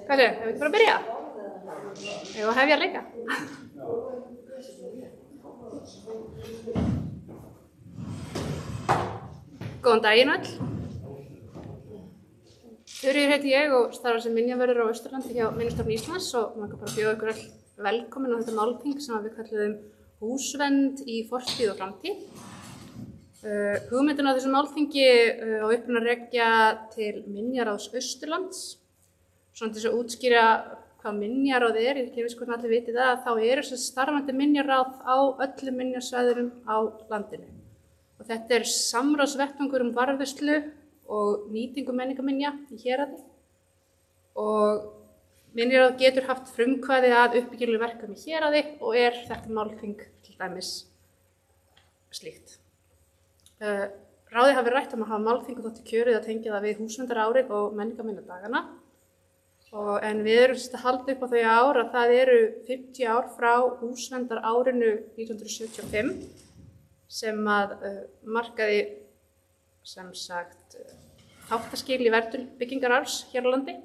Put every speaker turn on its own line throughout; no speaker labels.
Hvað er, hefur ekki bara að byrja? Ég var hefja að leika. Góðan daginn öll. Þuríður heiti ég og starfa sem minjavörður á Austurlandi hjá Minjastofnun Íslands og maður kan bara bjóða ykkur öll velkomin á þetta málþing sem við kölluðum húsvernd í fortíð og framtíð. Hugmyndin á þessu málþingi á uppruna rekja til Minjaráðs Austurlands. Svona til þess að útskýra hvað minjaráð er, ég veist hvernig allir viti það, þá eru þessi starfandi minjaráð á öllum minjasvæðurum á landinu. Og þetta er samráðsvettvangur varðveislu og nýtingu menningarminja í héraði. Og minjaráð getur haft frumkvæði að uppbyggilegum verkefnum í héraði og er þetta málþing til dæmis slíkt. Ráðið hafi rætt að hafa málþing og þótti kjörið að tengja það við húsverndarárið og menningarminnadagana. En við erum að halda upp á þau ár að það eru 50 ár frá húsverndarárinu 1975 sem að markaði sem sagt þáttaskil í verndun byggingararfs hér á landi.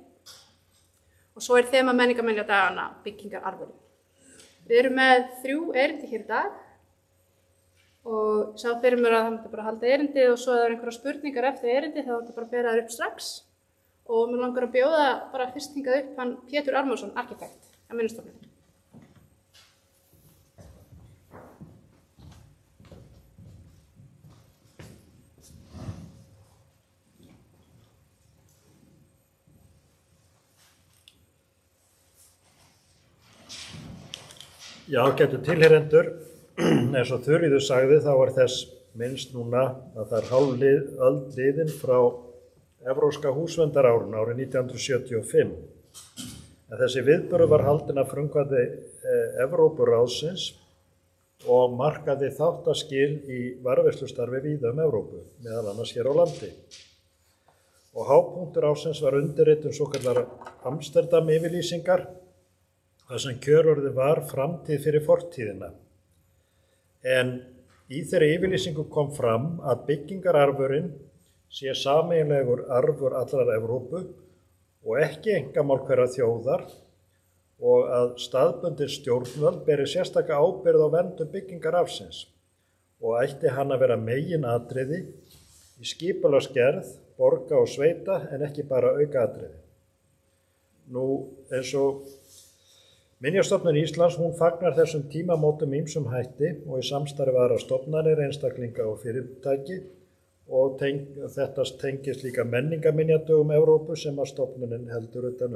Og svo er þema menningarminnadagana byggingararfurinn. Við erum með 3 erindi hér í dag. Og sá fyrir mér að það myndi bara halda erindi og svo ef það eru einhverjar spurningar eftir erindi þá myndi bara bera þær upp strax. Og mér langar að bjóða bara fyrst hingað upp hann Pétur Armarsson, arkitekt á Minjastofnun.
Já, getur tilheyrendur. Eins og Þuríður sagði þá er þess minnst núna að það er hálf öld liðin frá evrópska húsverndarárinu árið 1975. En þessi viðburður var haldinn af frumkvæði Evrópuráðsins og markaði þáttaskil í varðveislustarfi víða Evrópu, meðal annars hér á landi. Og hápunktur ársins var undirritun svokallar Amsterdam yfirlýsingar, þar sem kjörorðið var framtíð fyrir fortíðina. En í þeirri yfirlýsingu kom fram að byggingararfurinn sé sameiginlegur arfur allrar Evrópu og ekki einkamál hverrar þjóðar og að staðbundin stjórnvöld beri sérstaka ábyrgð á verndun byggingararfsins og ætti hann að vera meginatriði í skipulagsgerð, borga og sveita en ekki bara aukaatriði. Nú eins og Minjastofnun Íslands, hún fagnar þessum tímamótum ýmsum hætti og í samstarfi aðrar stofnanir, einstaklinga og fyrirtæki og þetta tengist líka menningarminjadögum Evrópu sem að stofnunin heldur utan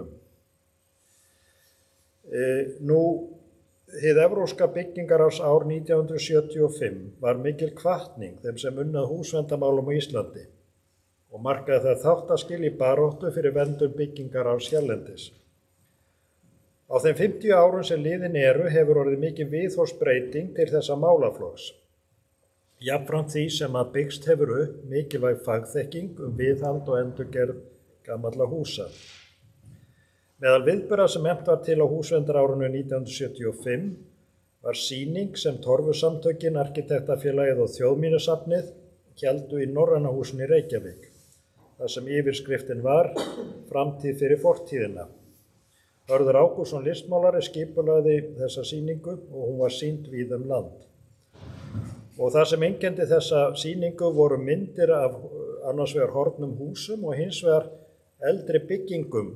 Nú, hið evrópska byggingarárás ár 1975 var mikil hvatning þeim sem unnað húsverndamálum á Íslandi og markaði það þáttaskil í baráttu fyrir verndun byggingarárás hérlendis. Á þeim 50 árum sem liðin eru hefur orðið mikið viðhorfsbreyting til þessa málaflokks. Jafnframt því sem að byggst hefur upp mikilvæg fagþekking viðhald og endurgerð gamalla húsa. Meðal viðburða sem efnt var til á húsverndarárinu 1975 var sýning sem Torfusamtökin, Arkitektafélagið og Þjóðminjasafnið héldu í Norræna húsinu í Reykjavík, þar sem yfirskriftin var Framtíð fyrir fortíðina. Hörður Ágústsson listmálari skipulagði þessa sýningu og hún var sýnd víða land. Og það sem einkenndi þessa sýningu voru myndir af annars vegar horfnum húsum og hins vegar eldri byggingum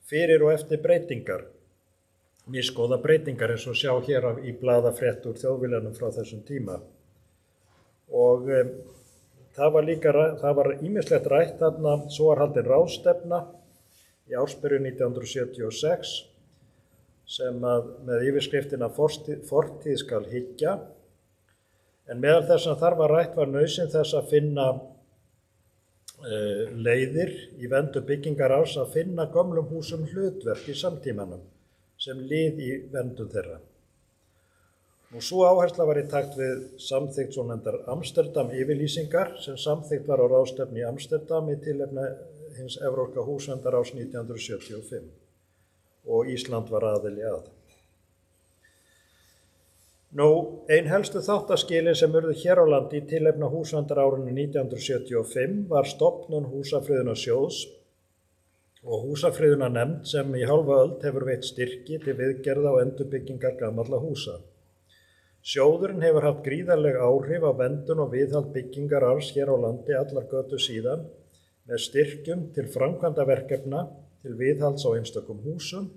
fyrir og eftir breytingar. Misgóða breytingar eins og sjá hér í blaðafrétt úr Þjóðviljanum frá þessum tíma. Og það var ýmislegt rætt þarna, svo var haldin ráðstefna í ársbyrjun 1976 sem með yfirskriftina Fortíð skal hyggja. En meðal þess að þar var rætt var nauðsyn þess að finna leiðir í verndun byggingarárs að finna gömlum húsum hlutverk í samtímanum sem lið í verndun þeirra. Sú áhersla var í takt við samþykkt svonefndar Amsterdam yfirlýsingar sem samþykkt var á ráðstefnu í Amsterdam í tilefni hins Evrópska húsverndarárs 1975 og Ísland var aðili að. Ein helstu þáttaskilin sem urðu hér á landi í tilefni húsverndarárinu 1975 var stofnun Húsafriðunarsjóðs og Húsafriðunarnefnd sem í hálfa öld hefur veitt styrki til viðgerða og endurbyggingar gamalla húsa. Sjóðurinn hefur haft gríðarleg áhrif á verndun og viðhald byggingararfs hér á landi allar götur síðan með styrkjum til framkvæmdaverkefna til viðhalds á einstökum húsum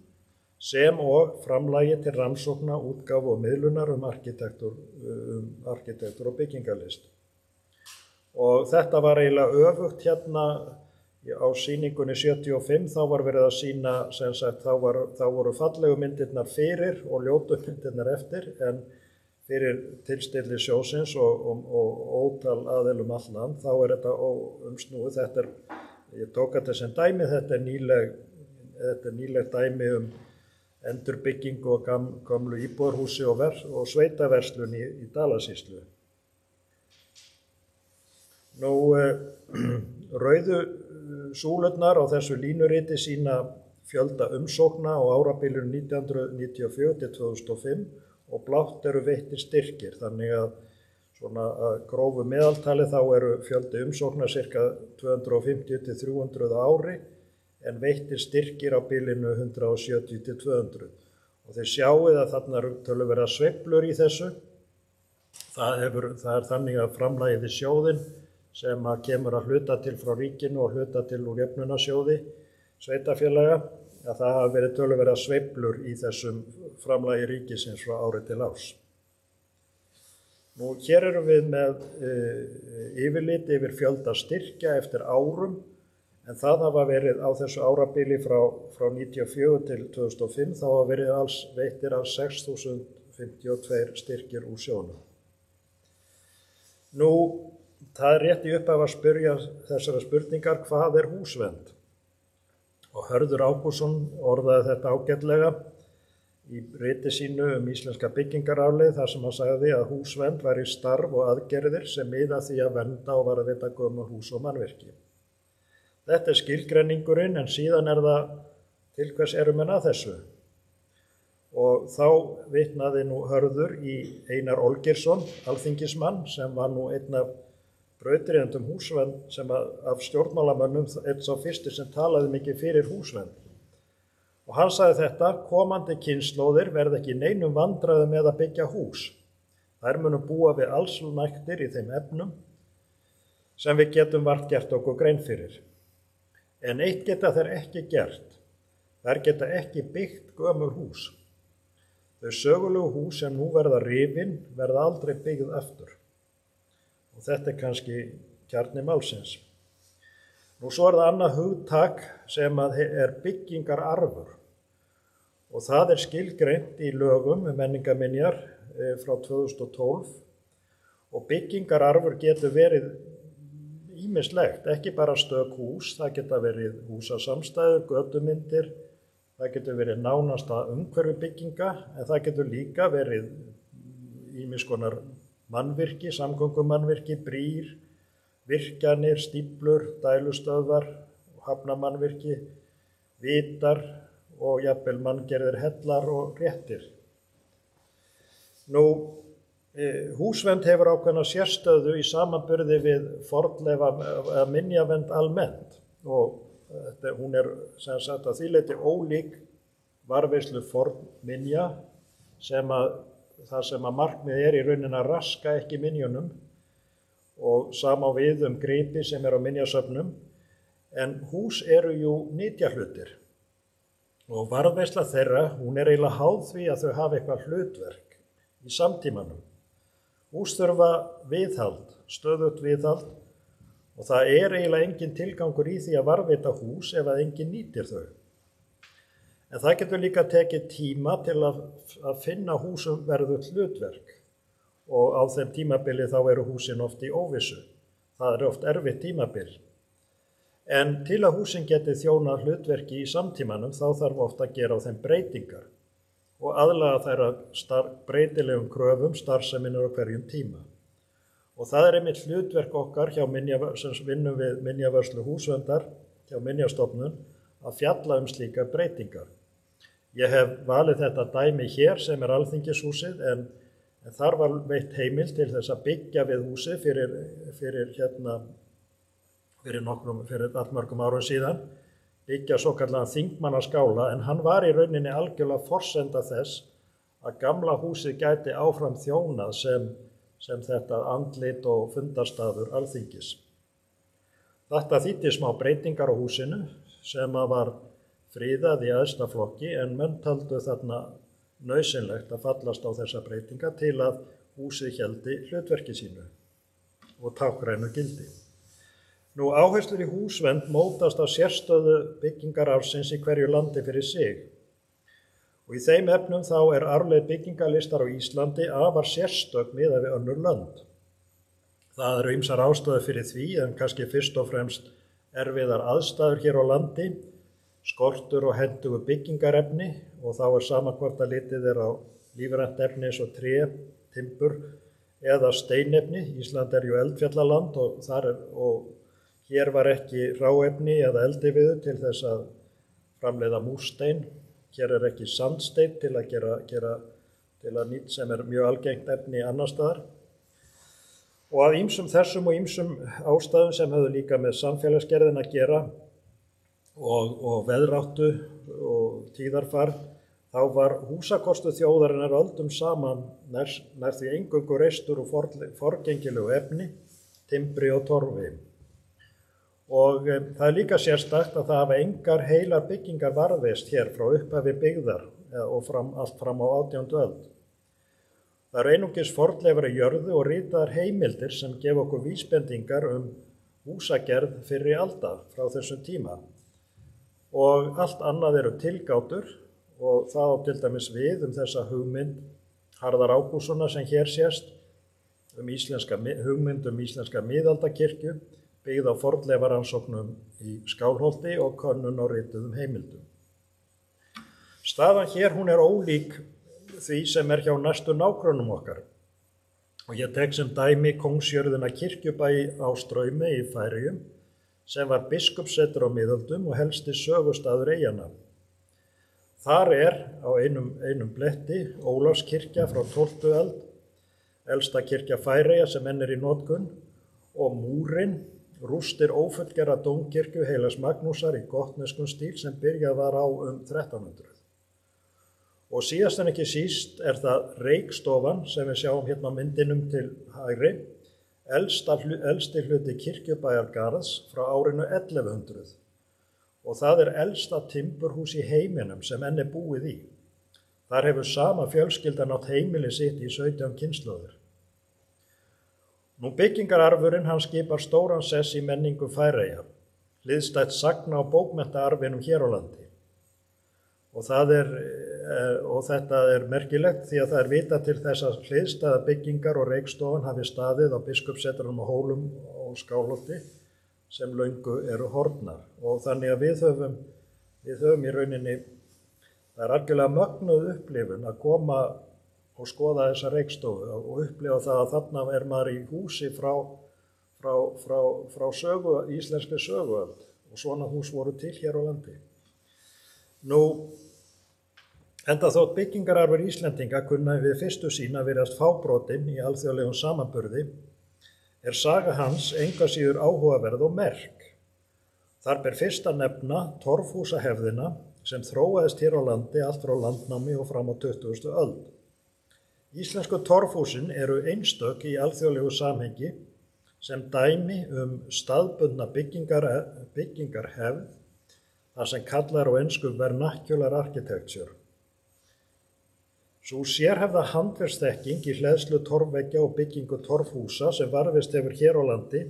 sem og framlagi til rannsókna, útgáfu og miðlunar arkitektúr og byggingarlist. Og þetta var eiginlega öfugt hérna á sýningunni 75, þá var verið að sýna, sem sagt, þá voru fallegu myndirnar fyrir og ljótu myndirnar eftir, en fyrir tilstilli sjóðsins og ótal aðilum all land, þá þetta umsnúið. Ég tók þetta sem dæmi, þetta er nýleg dæmi endurbyggingu og gömlu íbúðarhúsi og sveitaverslun í Dalasýslu. Rauðu súlurnar á þessu línuriti sýna fjölda umsókna á árabilinu 1994 til 2005 og blátt eru veittir styrkir, þannig að svona að grófu meðaltali þá eru fjöldi umsókna cirka 250 til 300 á ári, en veittir styrkir á bilinu 170 til 200. Og þið sjáið að þarna eru töluverðar sveiflur í þessu. Það er þannig að framlagið í sjóðinn sem að kemur að hluta til frá ríkinu og hluta til úr jöfnunarsjóði sveitarfélaga, að það hafa verið töluverðar sveiflur í þessum framlagi ríkisins frá ári til árs. Hér erum við með yfirlit yfir fjölda styrkja eftir árum, en það hafa verið á þessu árabili frá 1994 til 2005, þá hafa verið veittir alls 6.052 styrkir úr sjóðnum. Það er rétt í upphafi að spyrja þessara spurningar, hvað er húsvernd? Og Hörður Ágústsson orðaði þetta ágætlega í riti sínu íslenska byggingararfleifð, þar sem hann sagði að húsvernd væri starf og aðgerðir sem miða að því að vernda og varðveita gömul hús og mannvirki. Þetta er skilgreiningurinn, en síðan er það til hvers eru menn að þessu. Og þá vitnaði Hörður í Einar Olgeirsson, alþingismann, sem var einn af brautryðjendum húsvernd, sem af stjórnmálamönnum einn sá fyrsti sem talaði mikið fyrir húsvernd. Og hann sagði þetta: komandi kynslóðir verða ekki neinum vandræðum með að byggja hús. Þær munu búa við allsnægtir í þeim efnum sem við getum vart gert okkur grein fyrir. En eitt geta þær ekki gert. Þær geta ekki byggt gömul hús. Þau sögulegu hús sem nú verða rifin verða aldrei byggð aftur. Og þetta er kannski kjarni málsins. Svo er það annað hugtak sem er byggingararfur. Og það er skilgreint í lögum menningarminjar frá 2012. Og byggingararfur getur verið ýmislegt, ekki bara stök hús, það geta verið húsasamstæður, götumyndir, það getur verið nánasta umhverfi bygginga, en það getur líka verið ýmis konar mannvirki, samgöngumannvirki, brýr, virkjanir, stíflur, dælustöðvar, hafnamannvirki, vitar og jafnvel manngerðir hellar og réttir. Húsvernd hefur ákveðna sérstöðu í samanburði við fornleifa minjavernd almennt, og hún er sem sagt að því leyti ólík varðveislu fornminja, þar sem að markmið er í rauninni að raska ekki minjunum, og sama við gripi sem er á minjasöfnum, en hús eru jú nytjahlutir og varðveisla þeirra, hún er eiginlega háð því að þau hafa eitthvað hlutverk í samtímanum. Hús þurfa viðhald, stöðugt viðhald, og það er eiginlega engin tilgangur í því að varðveita hús ef að enginn nýtir þau. En það getur líka tekið tíma til að finna húsum verðugt hlutverk, og á þeim tímabili þá eru húsin oft í óvissu. Það er oft erfitt tímabil. En til að húsin geti þjónað hlutverki í samtímanum þá þarf oft að gera á þeim breytingar og aðlaga þær að breytilegum kröfum starfseminnar á hverjum tíma. Og það er einmitt hlutverk okkar sem vinnum við minjavörslu húsverndar hjá Minjastofnun að fjalla slíkar breytingar. Ég hef valið þetta dæmi hér sem er Alþingishúsið en þar var veitt heimild til þess að byggja við húsið fyrir allmörgum árum síðan, byggja svokallaðan þingmannaskála en hann var í rauninni algjörlega forsenda þess að gamla húsið gæti áfram þjónað sem þetta andlit og fundarstaður Alþingis. Þetta þýddi smá breytingar á húsinu sem var friðað í æðsta flokki en menn taldu þarna nauðsynlegt að fallast á þessa breytinga til að húsið héldi hlutverki sínu og táknrænu gildi. Áherslur í húsvernd mótast af sérstöðu byggingararfsins í hverju landi fyrir sig. Og í þeim efnum þá er arfleifð byggingarlistar á Íslandi afar sérstök miðað við önnur lönd. Það eru ýmsar ástæður fyrir því en kannski fyrst og fremst erfiðar aðstæður hér á landi, skortur og hentugu byggingarefni og þá er sama hvort að litið er á lífrænt efni eins og tré, timbur eða steinefni. Ísland er jú eldfjallaland og hér var ekki hráefni eða eldiviður til þess að framleiða múrstein. Hér er ekki sandsteinn til að nýta sem er mjög algengt efni annars staðar. Og af ýmsum þessum og ýmsum ástæðum sem höfðu líka með samfélagsgerðin að gera og veðráttu og tíðarfar, þá var húsakostur þjóðarinnar öldum saman nær því eingöngu reistur úr forgengilegu efni, timbri og torfi. Og það er líka sérstakt að það hafa engar heilar byggingar varðveist hér frá upphafi byggðar og allt fram á 18. öld. Það eru einungis fornleifar í jörðu og ritaðar heimildir sem gefa okkur vísbendingar húsagerð fyrri alda frá þessum tíma. Og allt annað eru tilgátur og það á til dæmis við þessa hugmynd Harðar Ágústssonar sem hér sést hugmynd íslenska miðaldakirkju byggð á fornleifarannsóknum í Skálholti og könnun á rituðum heimildum. Staðan hér hún er ólík því sem er hjá næstu nágrönnum okkar. Og ég tek sem dæmi kóngsjörðina Kirkjubæ á Straumi í Færeyjum sem var biskupssetur á miðöldum og helsti sögustaður eyjanna. Þar er á einum bletti Ólafskirkja frá 12. öld, elsta kirkja Færeyja sem enn er í notkun og múrinn rústir ófullgerða dómkirkju heilags Magnúsar í gotneskum stíl sem byrjað var á 1300. Og síðast en ekki síst er það reykstofan sem við sjáum hérna á myndinum til hægri, elsti hluti Kirkjubæjargarðs frá árinu 1100. Og það er elsta timburhús í heiminum sem enn er búið í. Þar hefur sama fjölskyldan átt heimili sitt í 17 kynslóðir. Byggingararfurinn hann skipar stóran sess í menningu Færeyja, hliðstætt sagna- og bókmenntaarfinum hér á landi. Og þetta er merkilegt því að það er vitað til þess að hliðstæða byggingar og reykstofan hafi staðið á biskupssetrinum á Hólum og Skálholti sem löngu eru horfnar. Og þannig að við höfum í rauninni, það er algjörlega mögnuð upplifun að koma og skoða þessa reykstofu og upplifa það að þarna er maður í húsi frá íslenskri söguöld og svona hús voru til hér á landi. Enda þótt byggingararfur Íslendinga kunna við fyrstu sýn að virðast fábrotinn í alþjóðlegum samanburði, er saga hans engu að síður áhugaverð og merk. Þar ber fyrst að nefna torfhúsahefðina sem þróaðist hér á landi allt frá landnámi og fram á 20. öld. Íslensku torfhúsin eru einstök í alþjóðlegu samhengi sem dæmi staðbundna byggingarhefð, það sem kallar á ensku vernacular architecture. Sú sérhæfða handverksþekking í hleðslu torfveggja og byggingu torfhúsa sem varðveist hefur hér á landi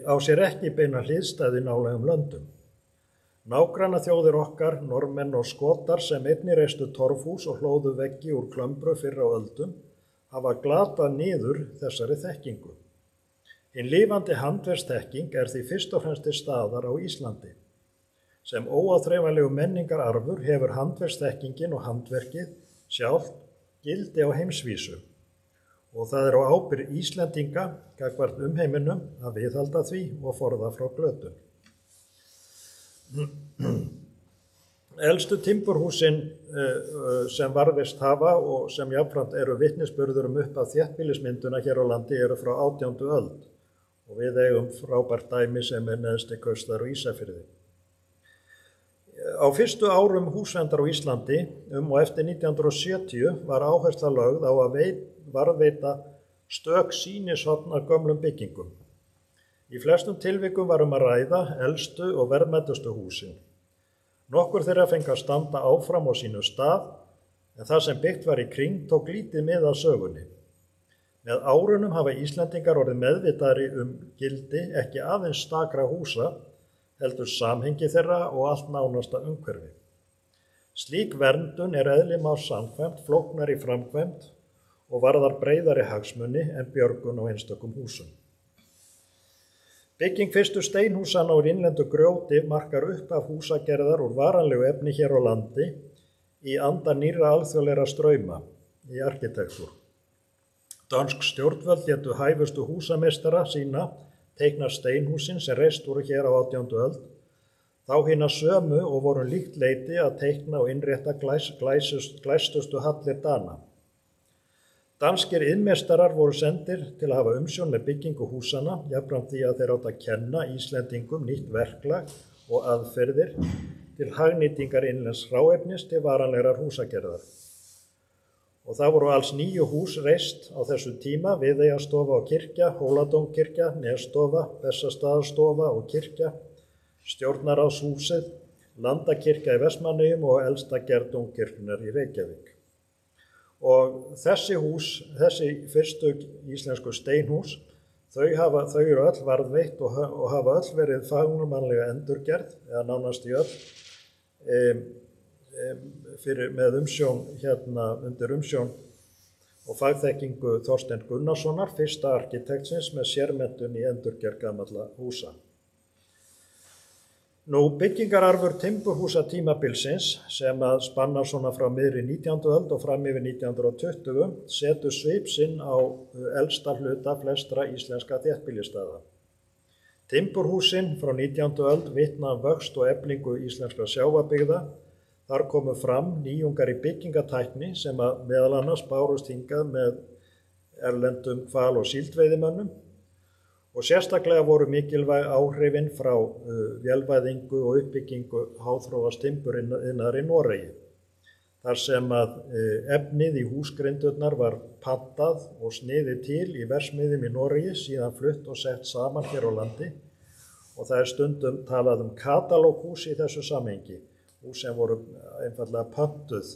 á sér ekki beina hliðstæðu í nálægum löndum. Nágrannaþjóðir okkar, Norðmenn og Skotar sem einnig reistu torfhús og hlóðu veggi úr klömbru fyrr á öldum, hafa glatað niður þessari þekkingu. Hinn lifandi handverksþekking því fyrst og fremst til staðar á Íslandi. Sem óáþreifanlegur menningararfur hefur handverksþekkingin og handverkið sjálft gildi á heimsvísu og það á ábyrgð Íslendinga gagnvart umheiminum að viðhalda því og forða frá glötun. Elstu timburhúsin sem varðveist hafa og sem jafnframt eru vitnisburður upphaf þéttbýlismynduna hér á landi eru frá 18. öld og við eigum frábært dæmi sem neðsti Kaupstaður og Ísafirði. Á fyrstu árum húsverndar á Íslandi og eftir 1970 var áhersla lögð á að varðveita stök sýnishorn af gömlum byggingum. Í flestum tilvikum var að ræða elstu og verðmætustu húsin. Nokkur þeirra fengu að standa áfram á sínu stað en það sem byggt var í kring tók lítið mið af sögunni. Með árunum hafa Íslendingar orðið meðvitaðri gildi ekki aðeins stakra húsa, heldur samhengi þeirra og allt nánasta umhverfi. Slík verndun eðli máls samkvæmt flóknari í framkvæmd og varðar breiðari hagsmuni en björgun á einstökum húsum. Bygging fyrstu steinhúsanna úr innlendu grjóti markar upphaf húsagerðar úr varanlegu efni hér á landi í anda nýrra alþjóðlegra strauma í arkitektúr. Dönsk stjórnvöld létu hæfustu húsameistara sína teikna steinhúsin sem reist voru hér á 18. öld, þá hina sömu og voru líkt leyti að teikna og innrétta glæstustu hallir Dana. Danskir iðnmeistarar voru sendir til að hafa umsjón með byggingu húsanna, jafnframt því að þeir áttu að kenna Íslendingum nýtt verklag og aðferðir til hagnýtingar innlends hráefnis til varanlegrar húsagerðar. Og það voru alls 9 hús reist á þessu tíma, Viðeyjarstofa og kirkja, Hóladómkirkja, Nesstofa, Bessastaðastofa og kirkja, Stjórnarráðshúsið, Landakirkja í Vestmannaeyjum og elsta gerð Dómkirkjunnar í Reykjavík. Og þessi hús, þessi fyrstu íslensku steinhús, þau eru öll varðveitt og hafa öll verið fagmannlega endurgerð, eða nánast í öll, með umsjón undir umsjón og fagþekkingu Þorsteins Gunnarssonar, fyrsta arkitektsins með sérmenntun í endurgerð gamalla húsa. Byggingararfur timburhúsa tímabilsins sem að spannar svona frá miðri 19. öld og fram yfir 1920 setur svip sinn á elsta hluta flestra íslenska þéttbýlisstaða. Timburhúsin frá 19. öld vitna vöxt og eflingu íslenskra sjávarbyggða. Þar komu fram nýjungar í byggingatækni sem að meðal annars bárust hingað með erlendum hval- og síldveiðimönnum og sérstaklega voru mikilvæg áhrifin frá vélvæðingu og uppbyggingu háþróaðs timburiðnaðar í Noregi. Þar sem að efnið í húsgrindurnar var pantað og sniðið til í verksmiðjum í Noregi, síðan flutt og sett saman hér á landi og það stundum talað katalóghús í þessu samhengi. Hús sem voru einfallega pöntuð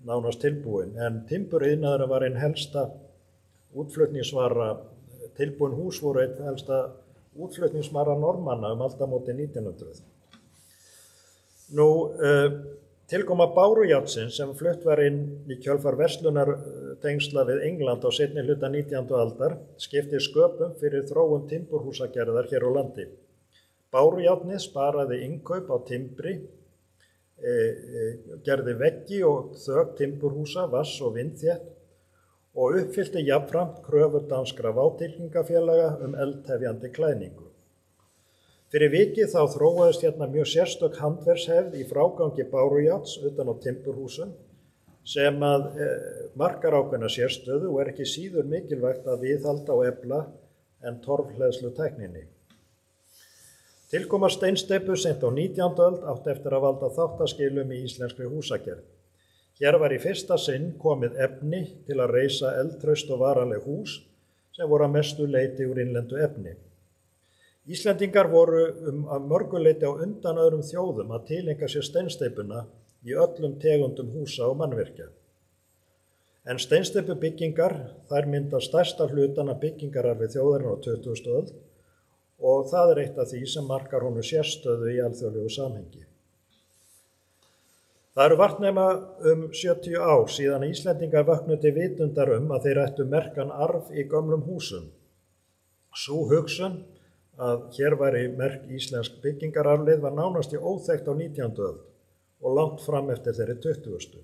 nánast tilbúin, en timburiðnaðurinn var einn helsta útflutningsvara, tilbúin hús voru einn helsta útflutningsvara Norðmanna aldamótin 1900. Tilkoma bárujárnsins sem flutt var inn í kjölfar verslunartengsla við England á seinni hluta 19. aldar skipti sköpum fyrir þróun timburhúsagerðar hér á landi. Bárujárnið sparaði innkaup á timbri, gerði veggi og þök timburhúsa, vass og vindþétt og uppfyllti jafnframt kröfur danskra vátrygingafélaga eldhefjandi klæðningu. Fyrir vikið þá þróaðist hérna mjög sérstök handverkshefð í frágangi bárujárns utan á timburhúsum sem að markar ákveðna sérstöðu og ekki síður mikilvægt að viðhalda og efla en torfhleðslutækninni. Tilkoma steinsteypu seint á 19. öld átti eftir að valda þáttaskilum í íslenskri húsagerð. Hér var í fyrsta sinn komið efni til að reisa eldtraust og varanleg hús sem voru að mestu leyti úr innlendu efni. Íslendingar voru að mörgu leyti á undan öðrum þjóðum að tileinka sér steinsteypuna í öllum tegundum húsa og mannvirkja. En steinsteypubyggingar, þær mynda stærsta hlutana byggingararfi þjóðarinnar á 20. öld og það eitt af því sem markar honum sérstöðu í alþjóðlegu samhengi. Það eru vart nema 70 ár síðan Íslendingar vöknuðu til vitundar að þeir ættu merkan arf í gömlum húsum. Sú hugsun að hér væri merk íslensk byggingararfleifð var nánast óþekkt á 19. öld og langt fram eftir þeirri 20.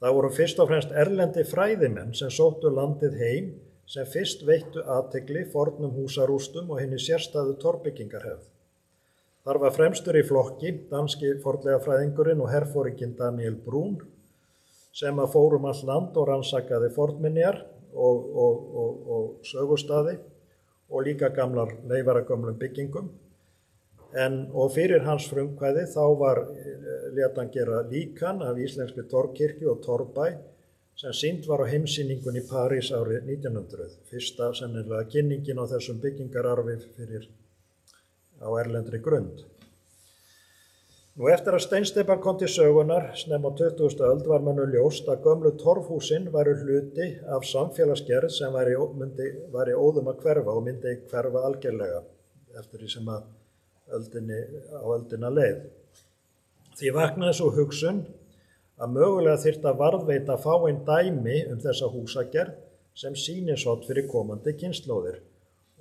Það voru fyrst og fremst erlendi fræðimenn sem sóttu landið heim sem fyrst veittu athygli fornum húsarústum og hinni sérstæðu torfbyggingarhefð. Þar var fremstur í flokki danski fornleifafræðingurinn og herforinginn Daniel Brun sem að fór all land og rannsakaði fornminjar og sögustaði og líka gamlar leifaragömlum byggingum. Og fyrir hans frumkvæði þá lét hann gera líkan af íslenskri torfkirkju og torfbæ sem sýnd var á heimsýningunni í París árið 1900. Fyrsta sennilega kynningin á þessum byggingararfi á erlendri grund. Nú eftir að steinsteypan kom til sögunar snemma á 20. öld var mönnum ljóst að gömlu torfhúsin væru hluti af samfélagsgerð sem væri óðum að hverfa og myndi hverfa algerlega eftir því sem að öldina leið. Því vaknaði svo hugsun að mögulega þyrfti að varðveita fáein dæmi þessa húsagerð sem sýnishorn fyrir komandi kynslóðir.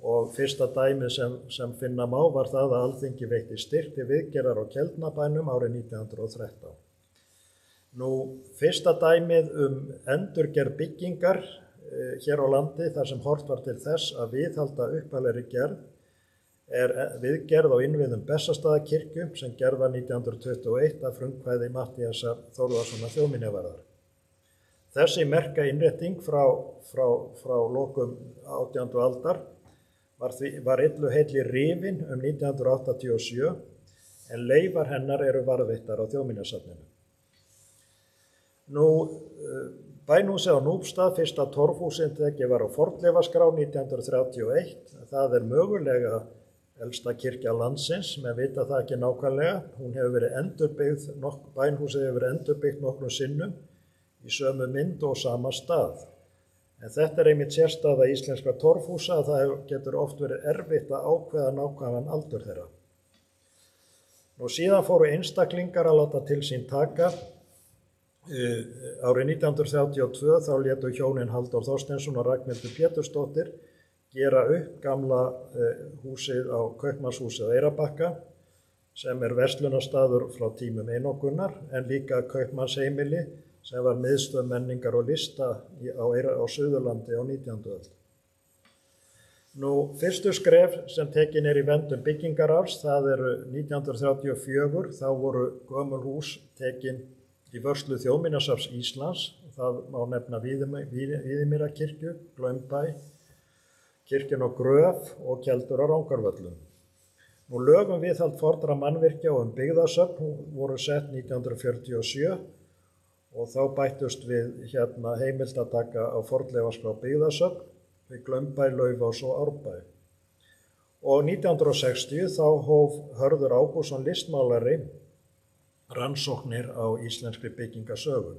Og fyrsta dæmið sem finna má var það að Alþingi veitti styrk til viðgerðar á Keldnabænum árið 1913. Nú, fyrsta dæmið endurgerð byggingar hér á landi þar sem horft var til þess að viðhalda upphaflegri gerð viðgerð á innviðum Bessastaðakirkju sem gerð var 1921 af frumkvæði Matthíasar Þórðarsonar þjóðminjavarðar. Þessi merka innrétting frá lokum 18. aldar var illu heilli rifin 1987 en leifar hennar eru varðveittar á Þjóðminjasafninu. Nú, bænhúsið á Núpstað, fyrsta torfhúsið tekið var á fornleifaskrá 1931. Það mögulega elsta kirkja landsins, menn vita það ekki nákvæmlega. Bænhúsið hefur verið endurbyggt nokkrum sinnum í sömu mynd og sama stað. En þetta einmitt sérstæða íslenskra torfhúsa að það getur oft verið erfitt að ákveða nákvæman aldur þeirra. Nú síðan fóru einstaklingar að láta til sín taka. Árið 1932 þá létu hjónin Halldór Þorsteinsson og Ragnhildur Pétursdóttir gera upp gamla húsið á Kaupmannshúsið á Eyrarbakka sem verslunarstaður frá tímum einokunar en líka kaupmannsheimili sem var miðstöð menningar og lista á Suðurlandi á 19. öld. Nú, fyrstu skref sem tekin í verndun byggingararfs, það 1934, þá voru gömul hús tekin í vörslu Þjóðminjasafns Íslands, það má nefna Víðimýrakirkju, Glaumbæ, kirkjun á Gröf og Keldur á Rangárvöllum. Nú, lög viðhald fornra mannvirkja og byggðasöfn voru sett 1947 og þá bættust við heimild að taka á fornleifaskrá byggðasöfn við Glaumbæ, Laufás og Árbæ. Og 1960 þá hóf Hörður Ágústsson listmálari rannsóknir á íslenskri byggingasögu.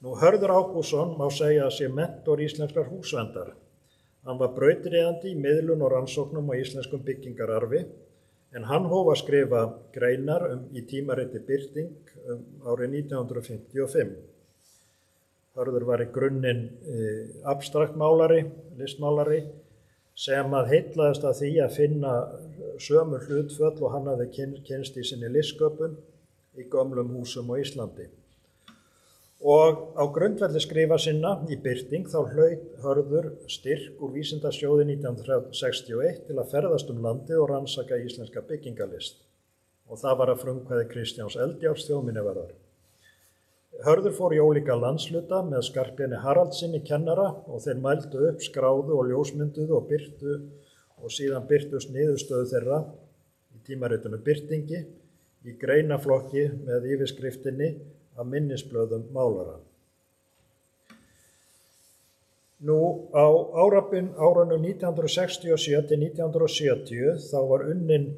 Nú, Hörður Ágústsson má segja að sé mentor íslenskrar húsverndar. Hann var brautryðjandi í miðlun og rannsóknum á íslenskum byggingararfi en hann hóf að skrifa greinar í tímariti Birting árið 1955. Hörður var í grunninn abstraktmálari, listmálari, sem að heillaðist að því að finna sömu hlutföll og hann hafði kynnst í sinni listsköpun í gömlum húsum á Íslandi. Og á grundvelli skrifa sinna í Birting þá hlaut Hörður styrk úr Vísindasjóði 1961 til að ferðast landið og rannsaka íslenska byggingalist. Og það var að frumkvæði Kristjáns Eldjárns þjóðminjavarðar. Hörður fór í ólíka landshluta með Skarphéðini Haraldssyni kennara og þeir mældu upp, skráðu og ljósmynduðu og birtu og síðan birtust niðurstöðu þeirra í tímaritinu Birtingi í greinaflokki með yfirskriftinni af minnisblöðum málara. Nú, á árunum 1967 til 1970 þá var unnin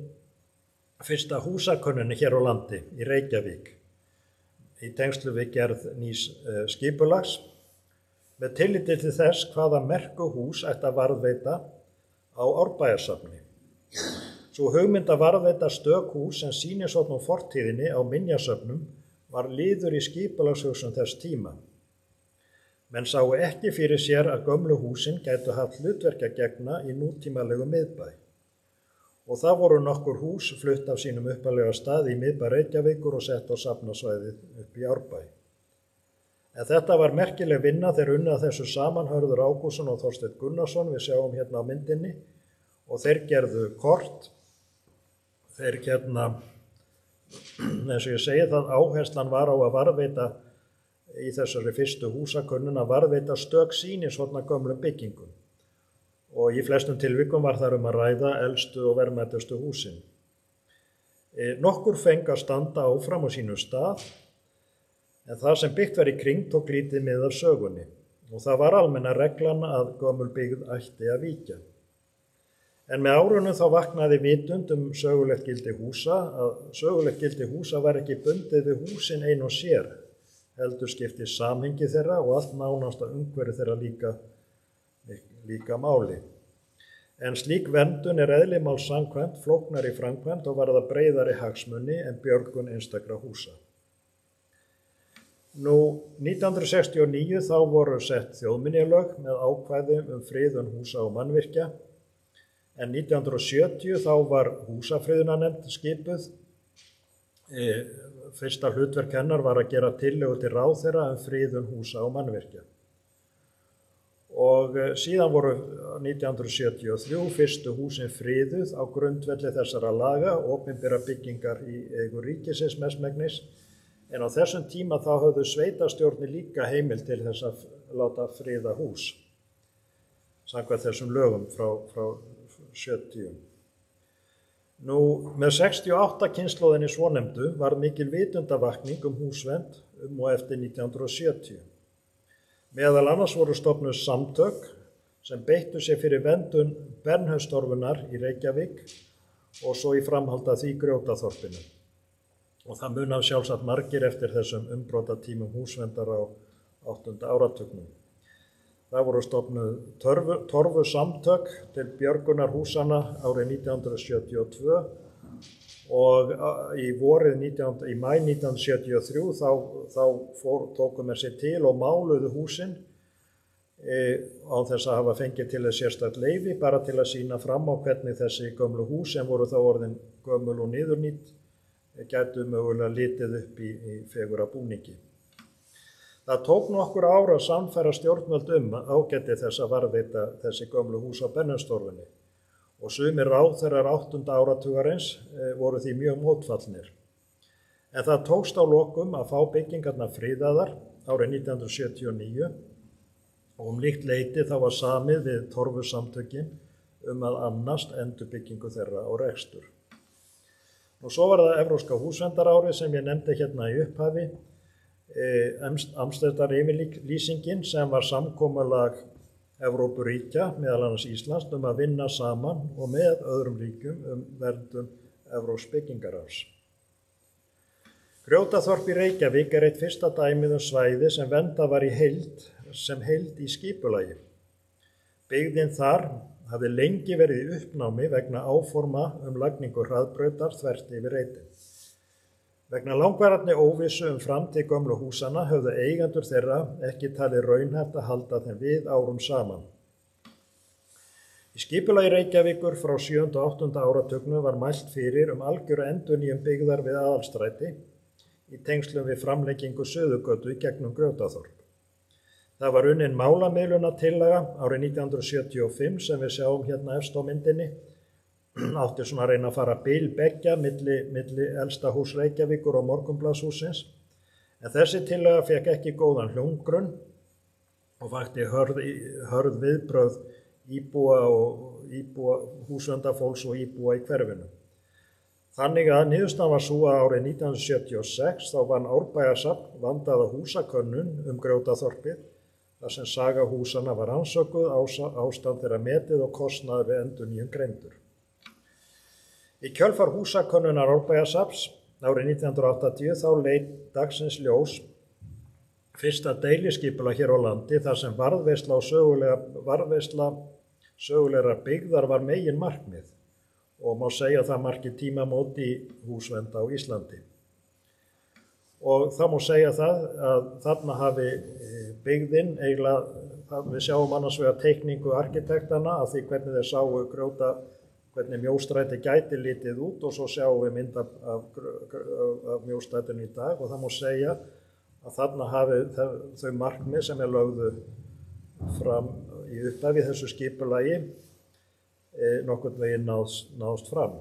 fyrsta húsakönnunin hér á landi í Reykjavík í tengslu við gerð nýs skipulags með tilliti til þess hvaða merku hús ætti að varðveita á Árbæjarsafni. Sú hugmynd að varðveita stök hús sem sýnishorn á fortíðinni á minjasöfnum var liður í skipulagshugsun þess tíma. Menn sáu ekki fyrir sér að gömlu húsin gætu haft hlutverk að gegna í nútímalegu miðbæ. Og það voru nokkur hús flutt af sínum uppalega stað í miðbæ Reykjavíkur og sett á safnasvæðið upp í Árbæ. En þetta var merkileg vinna þeir unnu að þessu saman Hörður Ágústsson og Þorsteinn Gunnarsson, við sjáum hérna á myndinni, og þeir gerðu kort. Þeir eins og ég segi það, áherslan var á að varðveita í þessari fyrstu húsakönnun að varðveita stök sýnishorna gömlum byggingum. Og í flestum tilvikum var þar að ræða elstu og verðmætustu húsin. Nokkur feng að standa áfram á sínu stað, en það sem byggt var í kring tók lítið mið af sögunni og það var almenna reglan að gömul byggð ætti að víkja. En með árunum þá vaknaði vitund sögulegt gildi húsa, að sögulegt gildi húsa var ekki bundið við húsin ein og sér, heldur skipti samhengi þeirra og allt nánasta umhverfi þeirra líka máli. En slík verndun eðli máls samkvæmt flóknari framkvæmd og varða breiðari hagsmuni en björgun einstakra húsa. 1969 þá voru sett þjóðminjalög með ákvæðum friðun húsa og mannvirkja, en 1970 þá var húsafriðunarnefnd skipuð. Fyrsta hlutverk hennar var að gera tillögu til ráðherra friðun húsa og mannvirkja. Og síðan voru 1973 fyrstu húsin friðuð á grundvelli þessara laga, opinbera byggingar í eigu ríkisins mestmegnis, en á þessum tíma þá höfðu sveitarstjórnir líka heimild til þess að láta friða hús, samkvæmt þessum lögum frá 70. Með 68 kynslóðinni svonefndu var mikil vitundavakning húsvernd og eftir 1970. Meðal annars voru stofnuð samtök sem beittu sér fyrir verndun Bernhöftstorfunnar í Reykjavík og svo í framhald af því Grjótaþorpinu. Og það munar sjálfsagt margir eftir þessum umbrotatímum húsverndar á 8. áratugnum. Það voru stofnuð torfusamtök til björgunar húsana árið 1972 og í maí 1973 þá tóku mér sér til og máluðu húsin án þess að hafa fengið til þess sérstakt leyfi, bara til að sýna fram á hvernig þessi gömlu hús sem voru þá orðin gömul og niðurnýtt gætu mögulega litið upp í fegurra búningi. Það tók nokkur ár að sannfæra stjórnvöld ágæti þess að varðveita þessi gömlu hús á Bernhöftstorfunni og sumir ráðherrar 8. áratugarins voru því mjög mótfallnir. En það tókst á lokum að fá byggingarnar friðaðar árið 1979 og líkt leyti þá var samið við torfusamtökin að annast endurbyggingu þeirra á rekstur. Og svo var það Evrópska húsverndarárið sem ég nefndi hérna í upphafi, Amsterdam yfirlýsingin sem var samkomulag Evrópuríkja, meðal annars Íslands, að vinna saman og með öðrum ríkjum verndun Evrópsks byggingararfs. Grjótaþorp í Reykjavík eitt fyrsta dæmið svæði sem verndað var sem heild í skipulagi. Byggðin þar hafði lengi verið í uppnámi vegna áforma lagningu hraðbrautar þvert yfir reitin. Vegna langvarandi óvissu framtíð gömlu húsana höfðu eigendur þeirra ekki talið raunhæft að halda þeim við árum saman. Í skipulagi Reykjavíkur frá 7. og 8. áratugnum var mælt fyrir algjöra endurnýjun byggðar við Aðalstræti í tengslum við framlengingu Suðurgötu í gegnum Grjótaþorp. Það var unnin málamiðlunartillaga árið 1975 sem við sjáum hérna efst á myndinni. Átti svona að reyna að fara bil beggja milli elsta hús Reykjavíkur og Morgunblaðshússins, en þessi tillaga fékk ekki góðan hljómgrunn og vakti hörð viðbrögð íbúa húsverndarfólks og íbúa í hverfinu. Þannig að niðurstaðan var sú að árið 1976 þá vann Árbæjarsafn vandaða húsakönnun Grjótaþorpið, þar sem saga húsana var rannsökuð, ástand þeirra metið og kostnaður við endurnýjun greindur. Í kjölfar húsakönnunar Árbæjarsafns árið 1980 þá leit dagsins ljós fyrsta deiliskipulag hér á landi þar sem varðveisla sögulegra byggðar var megin markmið og má segja að það marki tímamót í húsvernd á Íslandi. og það má segja það að þarna hafi byggðin eiginlega, við sjáum annars vegar teikningu arkitektana af því hvernig þeir sáu grjóta, hvernig Mjóstræti gæti litið út og svo sjáum við mynd af Mjóstrætinu í dag og það má segja að þarna hafi þau markmið sem lögðu fram í upphafi þessu skipulagi nokkurn veginn náðst fram.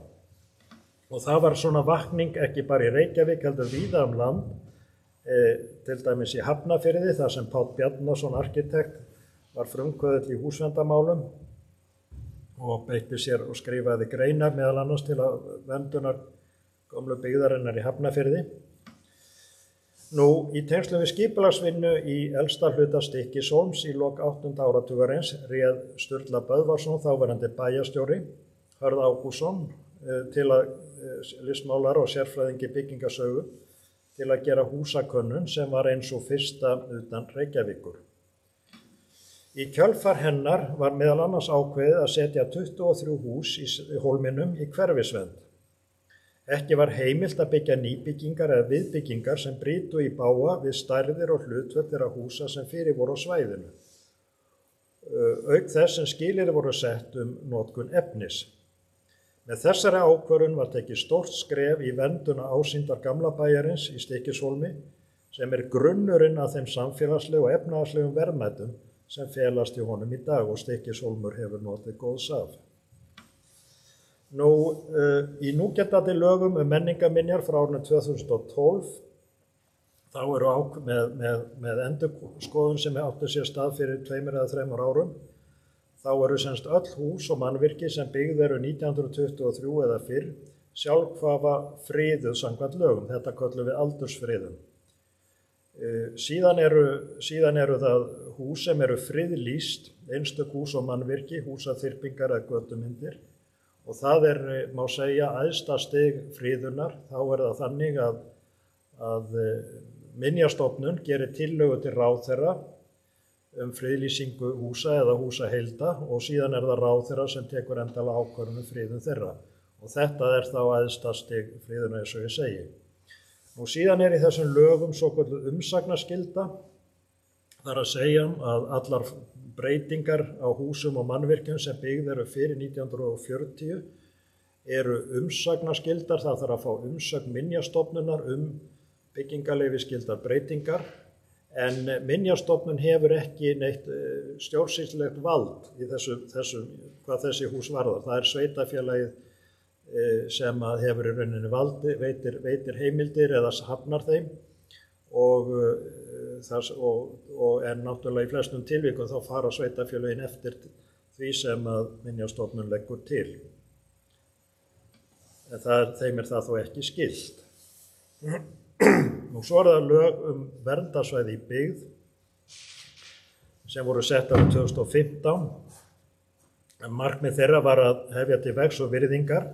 Og það var svona vakning ekki bara í Reykjavík heldur víða land, til dæmis í Hafnarfirði þar sem Páll Bjarnason arkitekt var frumkvöðull í húsverndarmálum og beitti sér og skrifaði greinar meðal annars til að verndunar gömlu byggðarinnar í Hafnarfirði. Nú, í tengslum við skipulagsvinnu í elsta hluta Stykkishólms í lok 8. áratugarins réð Sturla Böðvarsson, þáverandi bæjarstjóri, Hörð Ágústsson, listmálar og sérfræðingi byggingasögu, til að gera húsakönnun sem var eins og fyrsta utan Reykjavíkur. Í kjölfar hennar var meðal annars ákveðið að setja 23 hús í hólminum í hverfisvernd. Ekki var heimilt að byggja nýbyggingar eða viðbyggingar sem brytu í bága við stærðir og hlutföll þeirra húsa sem fyrir voru á svæðinu. Auk þess sem skilyrði voru sett notkun efnis. Með þessari ákvörðun var tekið stórt skref í verndun ásýndar gamla bæjarins í Stykkishólmi sem grunnurinn að þeim samfélagslegu og efnahagslegum verðmætum sem felast í honum í dag og Stykkishólmur hefur notið góðs af. Nú, í núgildandi lögum menningarminjar frá árinu 2012, þá með endurskoðun sem átti sér stað fyrir 2 eða 3 árum, þá semst öll hús og mannvirki sem byggð eru 1923 eða fyrr sjálfkrafa friðuð samkvæmt lögum. Þetta köllum við aldursfriðun. Síðan eru það hús sem eru friðlýst, einstök hús og mannvirki, húsaþyrpingar eða götumyndir. Og það má segja, æðsta stig friðunar, þá það þannig að Minjastofnun gerir tillögu til ráðherra friðlýsingu húsa eða húsaheilda og síðan það ráðherra sem tekur endanlega ákvörðun friðun þeirra. Og þetta þá æðsta stig friðunar eins og ég segi. Nú síðan í þessum lögum svokölluð umsagnarskylda, það að segja að allar breytingar á húsum og mannvirkjum sem byggð eru fyrir 1940 eru umsagnarskildar, það þarf að fá umsögn Minjastofnunar byggingarleyfisskyldar breytingar, en Minjastofnun hefur ekki neitt stjórnsýslulegt vald í þessu hvað þessi hús varðar. Það sveitarfélagið sem hefur í rauninni valdi, veitir heimildir eða hafnar þeim en náttúrulega í flestum tilvikum þá fara sveitarfélögin eftir því sem að Minjastofnun leggur til. En þeim það þó ekki skylt. Nú svo það lög verndarsvæði í byggð sem voru sett árið 2015. Markmið þeirra var að hefja til vegs og virðingar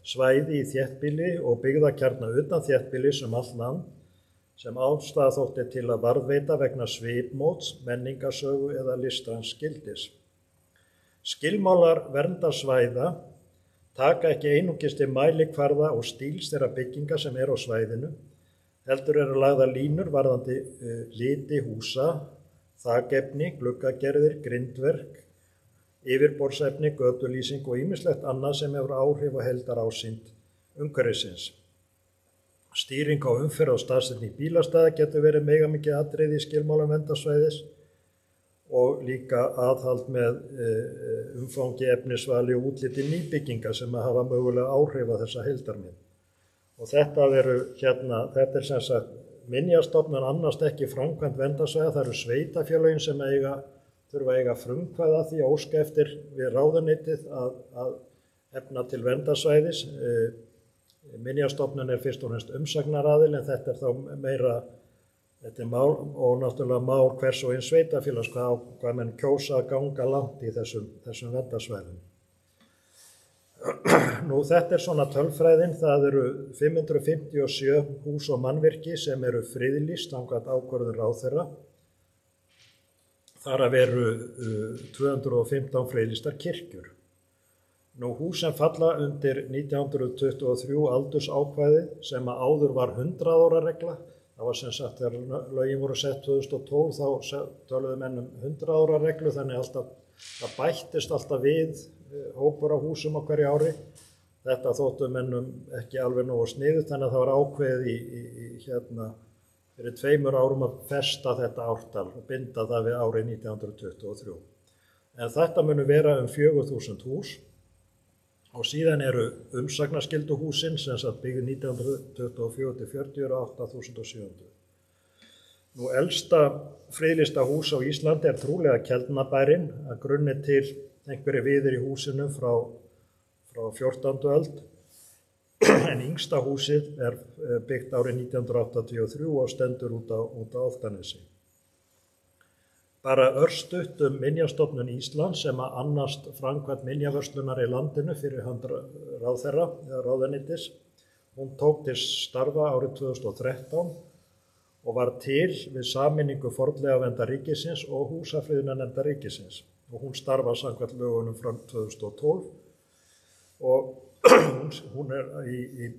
svæði í þéttbýli og byggðakjarna utan þéttbýlis allt land sem ástæða þótti til að varðveita vegna svipmóts, menningarsögu eða listræns gildis. Skilmálar verndarsvæða taka ekki einungis til mælikvarða og stíls þeirra bygginga sem á svæðinu, heldur lagðar línur varðandi liti húsa, þakefni, gluggagerðir, grindverk, yfirborðsefni, götulýsing og ýmislegt annað sem hefur áhrif á heildarásýnd umhverfisins. Stýring á umferð og staðsetning bílastæða getur verið meigamikið atriði í skilmálum verndarsvæðis og líka aðhald með umfangi, efnisvali og útliti nýbygginga sem hafa mögulega áhrif á þessa heildarmynd. Og þetta sem sagt Minjastofnun annast ekki framkvæmd verndarsvæða, það sveitarfélögin sem þurfa að eiga frumkvæði að því að óska eftir við ráðuneytið að efna til verndarsvæðis. Minjastofnun fyrst og fremst umsagnaraðili en þetta þá meira mál og náttúrulega mál hvers og eins sveitarfélags hvað menn kjósa að ganga langt í þessum verndarsvæðum. Nú þetta svona tölfræðin, það eru 557 hús og mannvirki sem friðlýst samkvæmt ákvörðun ráðherra. Þar af 215 friðlýstar kirkjur. Nú hús sem falla undir 1923 aldursákvæði sem áður var 100 ára regla, Það var sem sagt þegar lögin voru sett 2012 þá töluðu menn 100 ára reglu, þannig alltaf það bættist alltaf við hópur af húsum á hverju ári. Þetta þóttu mennum ekki alveg nógu sniðugt, þannig að það var ákveðið fyrir 2 árum að festa þetta ártal og binda það við árið 1923. En þetta munu vera 4.000 hús og síðan eru umsagnarskylduhúsin sem byggð 1924-40 eru 8.700. Nú elsta friðlýsta hús á Íslandi trúlega Keldnabærinn, að grunni til einhverju viðir í húsinu frá 14. öld, en yngsta húsið byggt árið 1983 og stendur út á Álftanesi. Bara örstutt Minjastofnun Íslands sem að annast framkvæmd minjavörslunar í landinu fyrir hönd ráðherra eða ráðuneytis. Hún tók til starfa árið 2013 og var til við sameiningu fornleifaverndar ríkisins og húsafriðunarnefndar ríkisins. Og hún starfa samkvæmt lögunum frá 2012 og hún í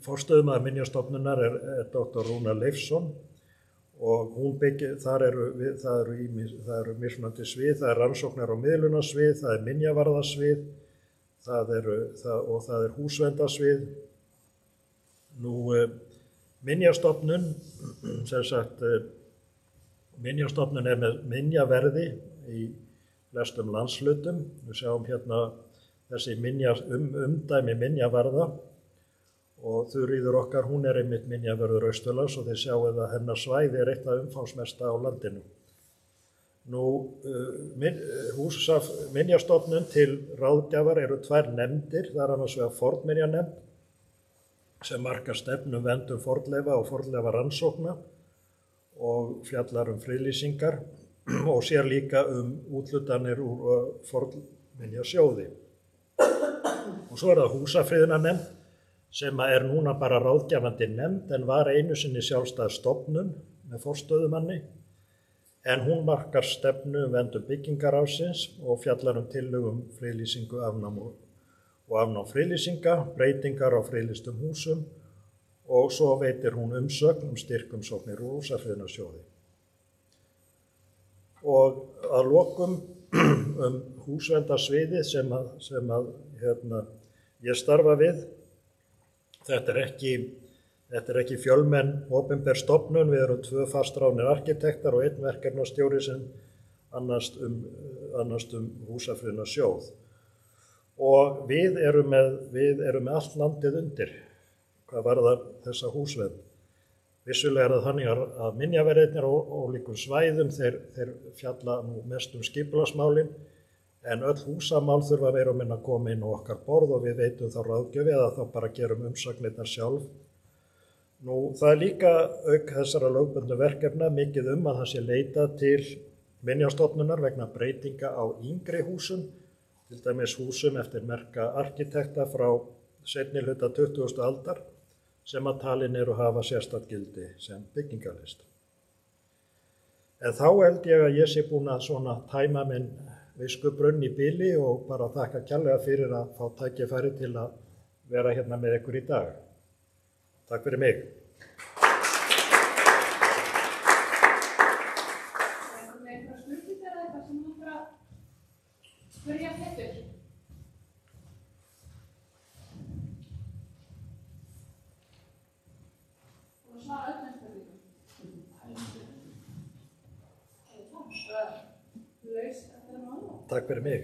forstöðumaður Minjastofnunar Dr. Rúnar Leifsson og hún byggir, það eru mismunandi svið, það rannsóknar- og miðlunarsvið, það minjavarðasvið, og það húsverndarsvið. Nú, Minjastofnun, sem sagt, Minjastofnun með minjaverði í flestum landshlutum. Við sjáum hérna þessi umdæmi minjavarða og Þuríður okkar, hún einmitt minjavörður Austurlands og þið sjáum að hennar svæði eitt af umfangsmesta á landinu. Nú, Minjastofnun til ráðgjafar eru 2 nefndir, það annars vegar fornminjanefnd sem markar stefnu verndun fornleifa og fornleifarannsókna og fjallar friðlýsingar og sér líka úthlutanir úr fornminjasjóði. Og svo það húsafriðunarnefnd sem núna bara ráðgjafandi nefnd en var einu sinni sjálfstæð stofnun með forstöðumanni, en hún markar stefnu verndun byggingarársins og fjallar tillögum friðlýsingu og afnám friðlýsinga, breytingar á friðlýstum húsum og svo veitir hún umsögn styrkumsóknir úr húsafriðunarsjóði. Og að lokum húsverndarsviðið sem ég starfa við. Þetta ekki fjölmenn opinber stofnun, við erum 2 fastráðnir arkitektar og 1 verkefnastjóri sem annast húsafriðunarsjóð. Og við erum með allt landið undir, hvað varðar þessa húsvernd. Vissulega það þannig að minjaverðirnir á ólíkum svæðum, þeir fjalla nú mest skipulagsmálin, en öll húsamál þurfa meira og minna að koma inn á okkar borð og við veitum þá ráðgjöf eða þá bara gerum umsagnirnar sjálf. Nú, það líka auk þessara lögbundnu verkefna mikið að það sé leitað til Minjastofnunar vegna breytinga á yngri húsum, til dæmis húsum eftir merka arkitekta frá seinni hluta 20. aldar sem að talin eru hafa sérstakt gildi sem byggingarlist. En þá held ég að ég sé búin að svona tæma minn viskubrunn í bili og bara þakka kærlega fyrir að fá tækifæri til að vera hérna með ykkur í dag. Takk fyrir mig. Takk fyrir mig.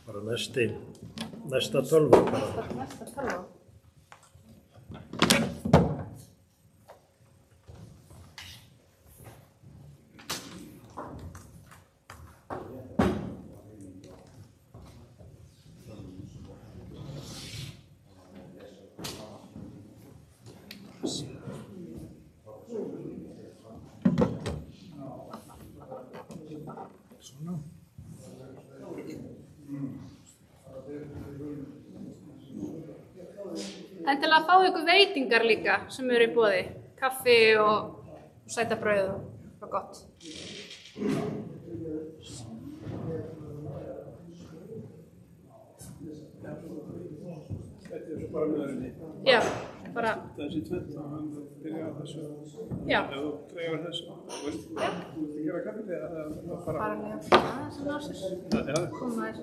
Bara næsta tölva.
Næsta tölva.
Svona.
Endilega fáðu ykkur veitingar líka sem eru í boði. Kaffi og sætabrauð og gott. Þetta svo bara með öðrunni. Já. bara...
Þessi tvent, hann byrja á þessu.
Já.
Ef þú dreifir þessu, þú veist, þú ert að gera kaffið eða bara...
Bara lega aðeins að ná sér.
Já.
Koma þér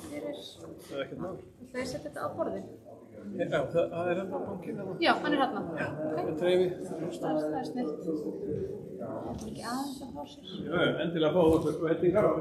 fyrir.
Það er ekkert mál.
Ætlaði að setja þetta á borðið?
Já, það er hérna bankinn hérna.
Já, hann er hérna.
Það dreifi.
Það er snill. Það er ekki aðeins að fá sér.
Já, endilega fá okkur veitingar á.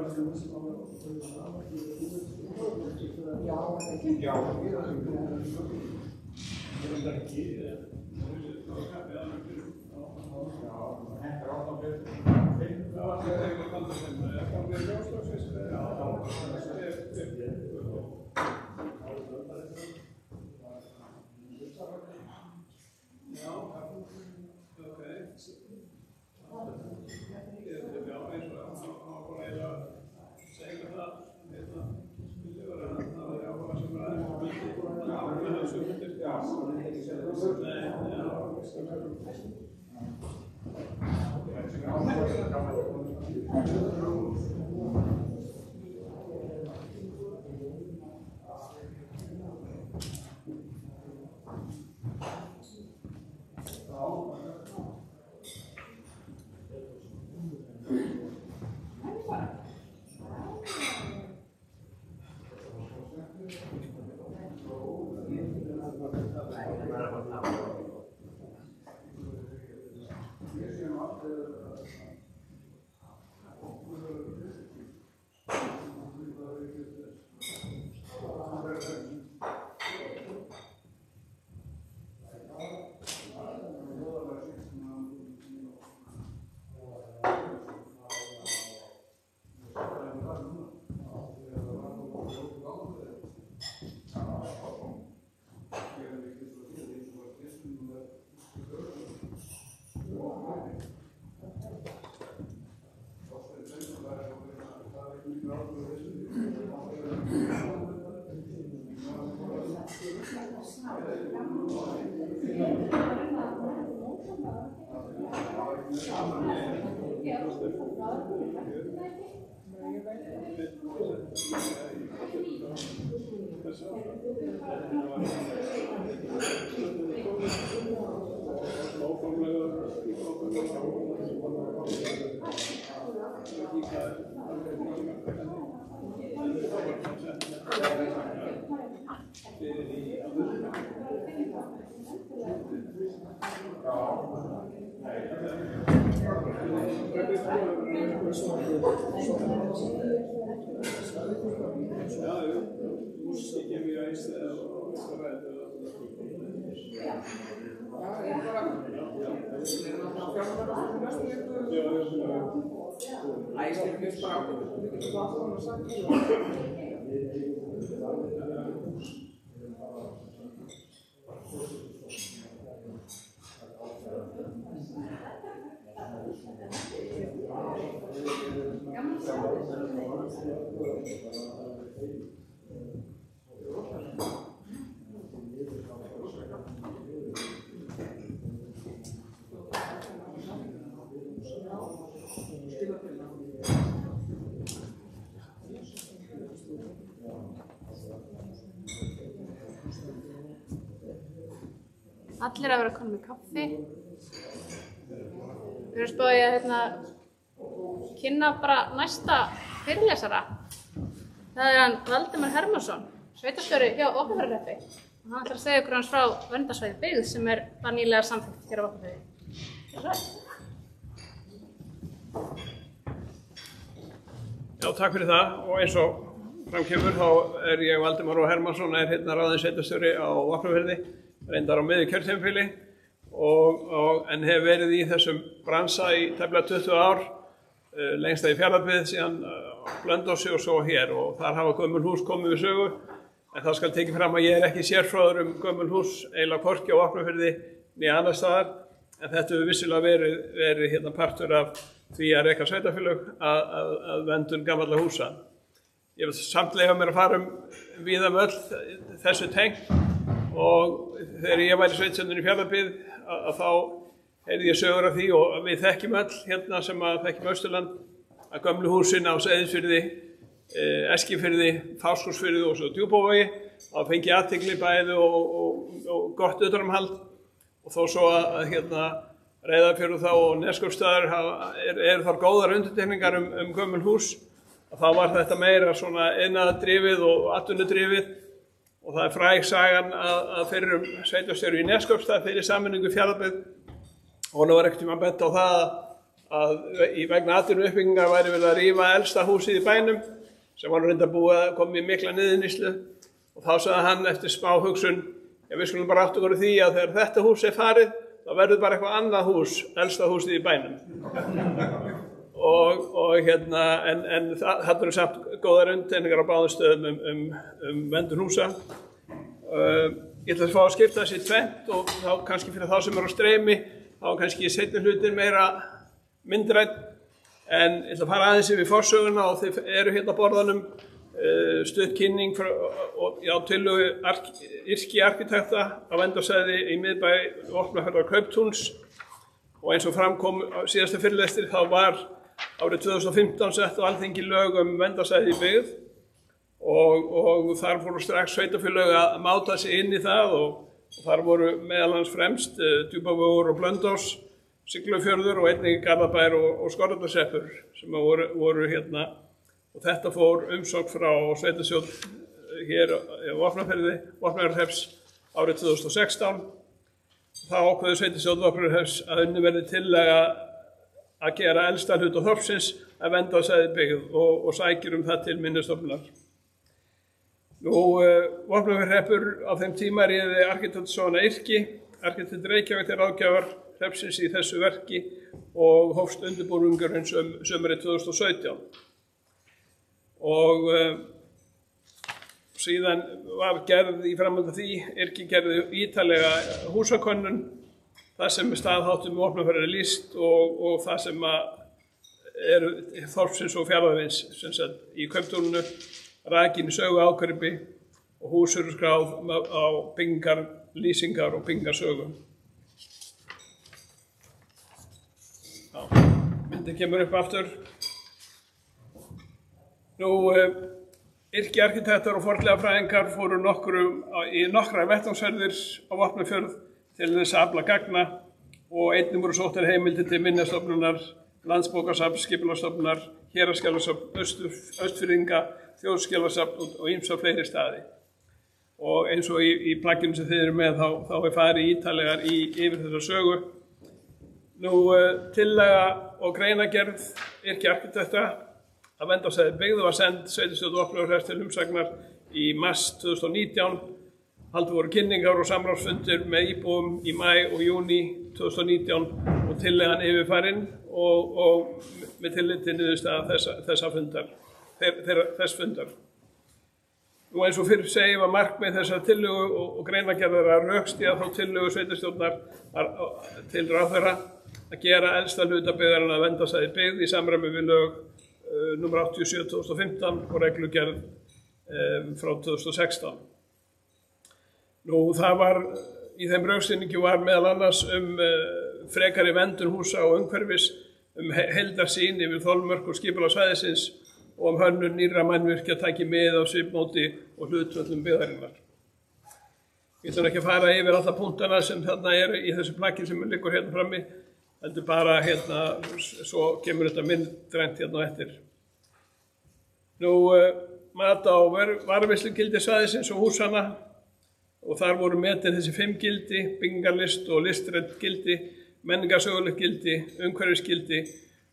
Allir að vera að koma með kaffi. Við erum spáðið að kynna bara næsta fyrirlesara. Það er hann Valdimar Hermannsson, sveitarstjóri hjá Vopnafjarðarhreppi. Hann ætlar að segja ykkur hans frá verndarsvæði byggð sem er bara nýlega samþykkt hér á Vopnafirði.
Já, takk fyrir það og eins og framkemur þá er ég Valdimar Hermannsson, hérna ráðinn sveitarstjóri á Vopnafirði. Reyndar á miðju kjörtímabili en hef verið í þessum bransa í tæplega 20 ár, lengst í Fjarðabyggð, síðan Blönduósi og svo hér og þar hafa gömul hús komið við sögu en það skal tekið fram að ég er ekki sérfróður gömul hús, eiginlega hvorki á Vopnafirði né annars staðar en þetta hefur vissilega verið hérna partur af því að reka sveitarfélög að verndun gamalla húsa. Ég vil samt leyfa mér að fara víða öll þessu tengt og þegar ég var í sveitstjórninni í Fjarðabyggð að þá heyrði ég sögur af því og við þekkjum öll hérna sem að þekkjum Austurland að gömlu húsin á Seyðisfirði, Eskifirði, Fáskrúðsfirði og svo Djúpavogi að fengi athygli bæði og gott utanumhald og þó svo að Reyðarfjörður þá og Neskaupstaður eru þar góðar undirtekningar gömul hús og þá var þetta meira svona iðnaðardrifið og atvinnudrifið og það fræg sagan að fyrrum sveitarstjóri í Neskaupstað fyrir sameiningu Fjarðabyggð og hún var ekkert bent á það að vegna atvinnuuppbyggingar væri verið að rífa elsta húsið í bænum sem var reynda búið að koma í mikla niðurníðslu og þá sagði hann eftir smá hugsun við skulum bara átta okkur á því að þegar þetta hús er farið þá verður bara eitthvað annað hús, elsta húsið í bænum. En það eru samt góðar undirtekningar á báðum stöðum verndun húsa. Ég ætla að fá að skipta þessi tvennt og þá kannski fyrir þá sem eru á streymi, þá kannski seinni hlutir meira myndrænn. En ég ætla að fara aðeins yfir forsöguna og þið eru hérna á borðanum stutt kynning á tillögu írski arkitekta á verndarsvæði í miðbæ Vopnafjarðar Kauptúns og eins og fram kom á síðasta fyrirlestri þá var árið 2015 sett á Alþingi lög verndarsvæði í byggð og þar fóru strax sveitarfélög að máta sig inn í það og þar voru meðal annars fremst Djúpavogur og Blönduós, Siglufjörður og einnig Garðabær og Skorradalshreppur sem voru hérna. Og þetta fór umsókn frá sveitarstjórn hér í Vopnafjarðarhrepps árið 2016. Þá ákveður sveitarstjórn Vopnafjarðarhrepps að unnið verði tillaga að gera elsta hluta þorpsins að verndarsvæði byggð og sækir það til Minjastofnunar. Vopnafjarðarhreppur á þeim tíma réði arkitektstofuna Yrki, arkitekt Reykjavík til ráðgjafar hreppsins í þessu verki og hófst undirbúningurinn sumarið 2017. Og síðan var gerð í framhaldi af því, Yrki gerði ítarlega húsakönnun, það sem staðháttum Vopnafjarðar lýst og það sem eru þorpsins og fjarðarvins í Kauptúninu, rakin í sögu ákvörpi og hús eru skráð á byggingar, lýsingar og byggingarsögu. Myndin kemur upp aftur. Yrki arkitektar og fornleifafræðingar fóru í nokkrar vettvangsferðir á Vopnafjörð til þess að afla gagna og einnig voru sóttar heimildir til Minjastofnunar, Landsbókasafns, Skipulagsstofnunar, Héraðsskjalasafns Austfirðinga, Þjóðskjalasafns og ýmsa fleiri staði. Og eins og í plagginu sem þið eru með þá farið ítarlegar yfir þessa sögu. Tillaga og greinagerð Yrki arkitekta að verndarsvæði byggð var send sveitarstjórn Vopnafjarðarhrepps til umsagnar í mars 2019. Haldið voru kynningar og samráðsfundir með íbúum í maí og júní 2019 og tillagan yfirfarin og með tillit til niðurstaða þess fundar. Eins og fyrir segi var markmið þessar tillögu og greinagerðar að rökstyðja þá tillögu sveitarstjórnar til ráðherra að gera elsta hluta byggðarinnar að verndarsvæði byggð í samræmi við lög nr. 87/2015 og reglugerð frá 2016. Það var í þeim rökstuðningi var meðal annars frekari verndun húsa og umhverfis, heildarsýn yfir þolmörk og skipulagssvæðisins og hönnun nýrra mannvirkja taki mið á svipmóti og hlutvöllum byggðarinnar. Ég ætlum ekki að fara yfir alla punktana sem þarna eru í þessu plaggi sem liggur hérna frammi, heldur bara svo kemur þetta myndrænt hérna á eftir. Mat á varðveislugildi svæðisins og húsana og þar voru metin þessi 5 gildi, byggingarlist og listrænt gildi, menningarsögulegt gildi, umhverfisgildi,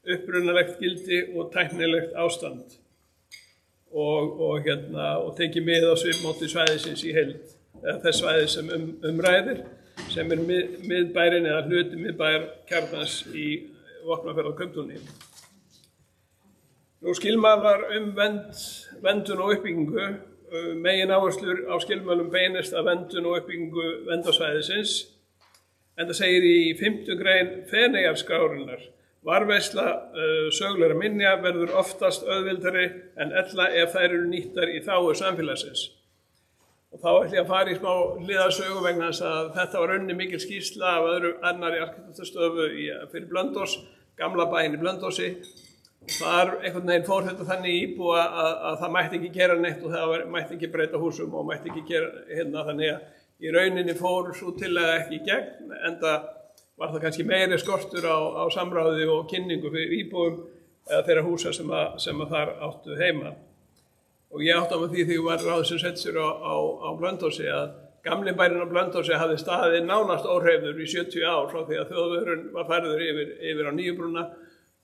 upprunalegt gildi og tæknilegt ástand og tekið mið á svipmóti svæðisins í heild, eða þess svæði sem ræðir, sem miðbærinn eða hluti miðbæjar kjarnans í Vopnafjarðar Kauptúni. Skilmálar verndun og uppbyggingu, megin áherslur á skilmálum beinist að verndun og uppbyggingu verndarsvæðisins, en það segir í 5. grein Feneyjarskrárinnar: varðveisla sögulegra minja verður oftast auðveldari en ella ef þær eru nýttar í þágu samfélagsins. Og þá ætla ég að fara í smá hliðarsögu vegna þess að þetta var unnin mikil skýrsla af annarri arkitektastöfu fyrir Blönduós, gamla bæinn í Blönduósi, Þar einhvern veginn fór þetta þannig íbúa að það mætti ekki gera neitt og það mætti ekki breyta húsum og mætti ekki gera þannig að í rauninni fór svo tillaga ekki í gegn, enda var það kannski meiri skortur á samráði og kynningu fyrir íbúum eða þeirra húsa sem að þar áttu heima. Og ég átti á því þegar ég var ráðsins sveitarstjóri á Blönduósi að gamli bærinn á Blönduósi hafði staðið nánast óhreyfður í 70 ár frá því að þjóðvegurinn var færður yfir á Nýjubrúna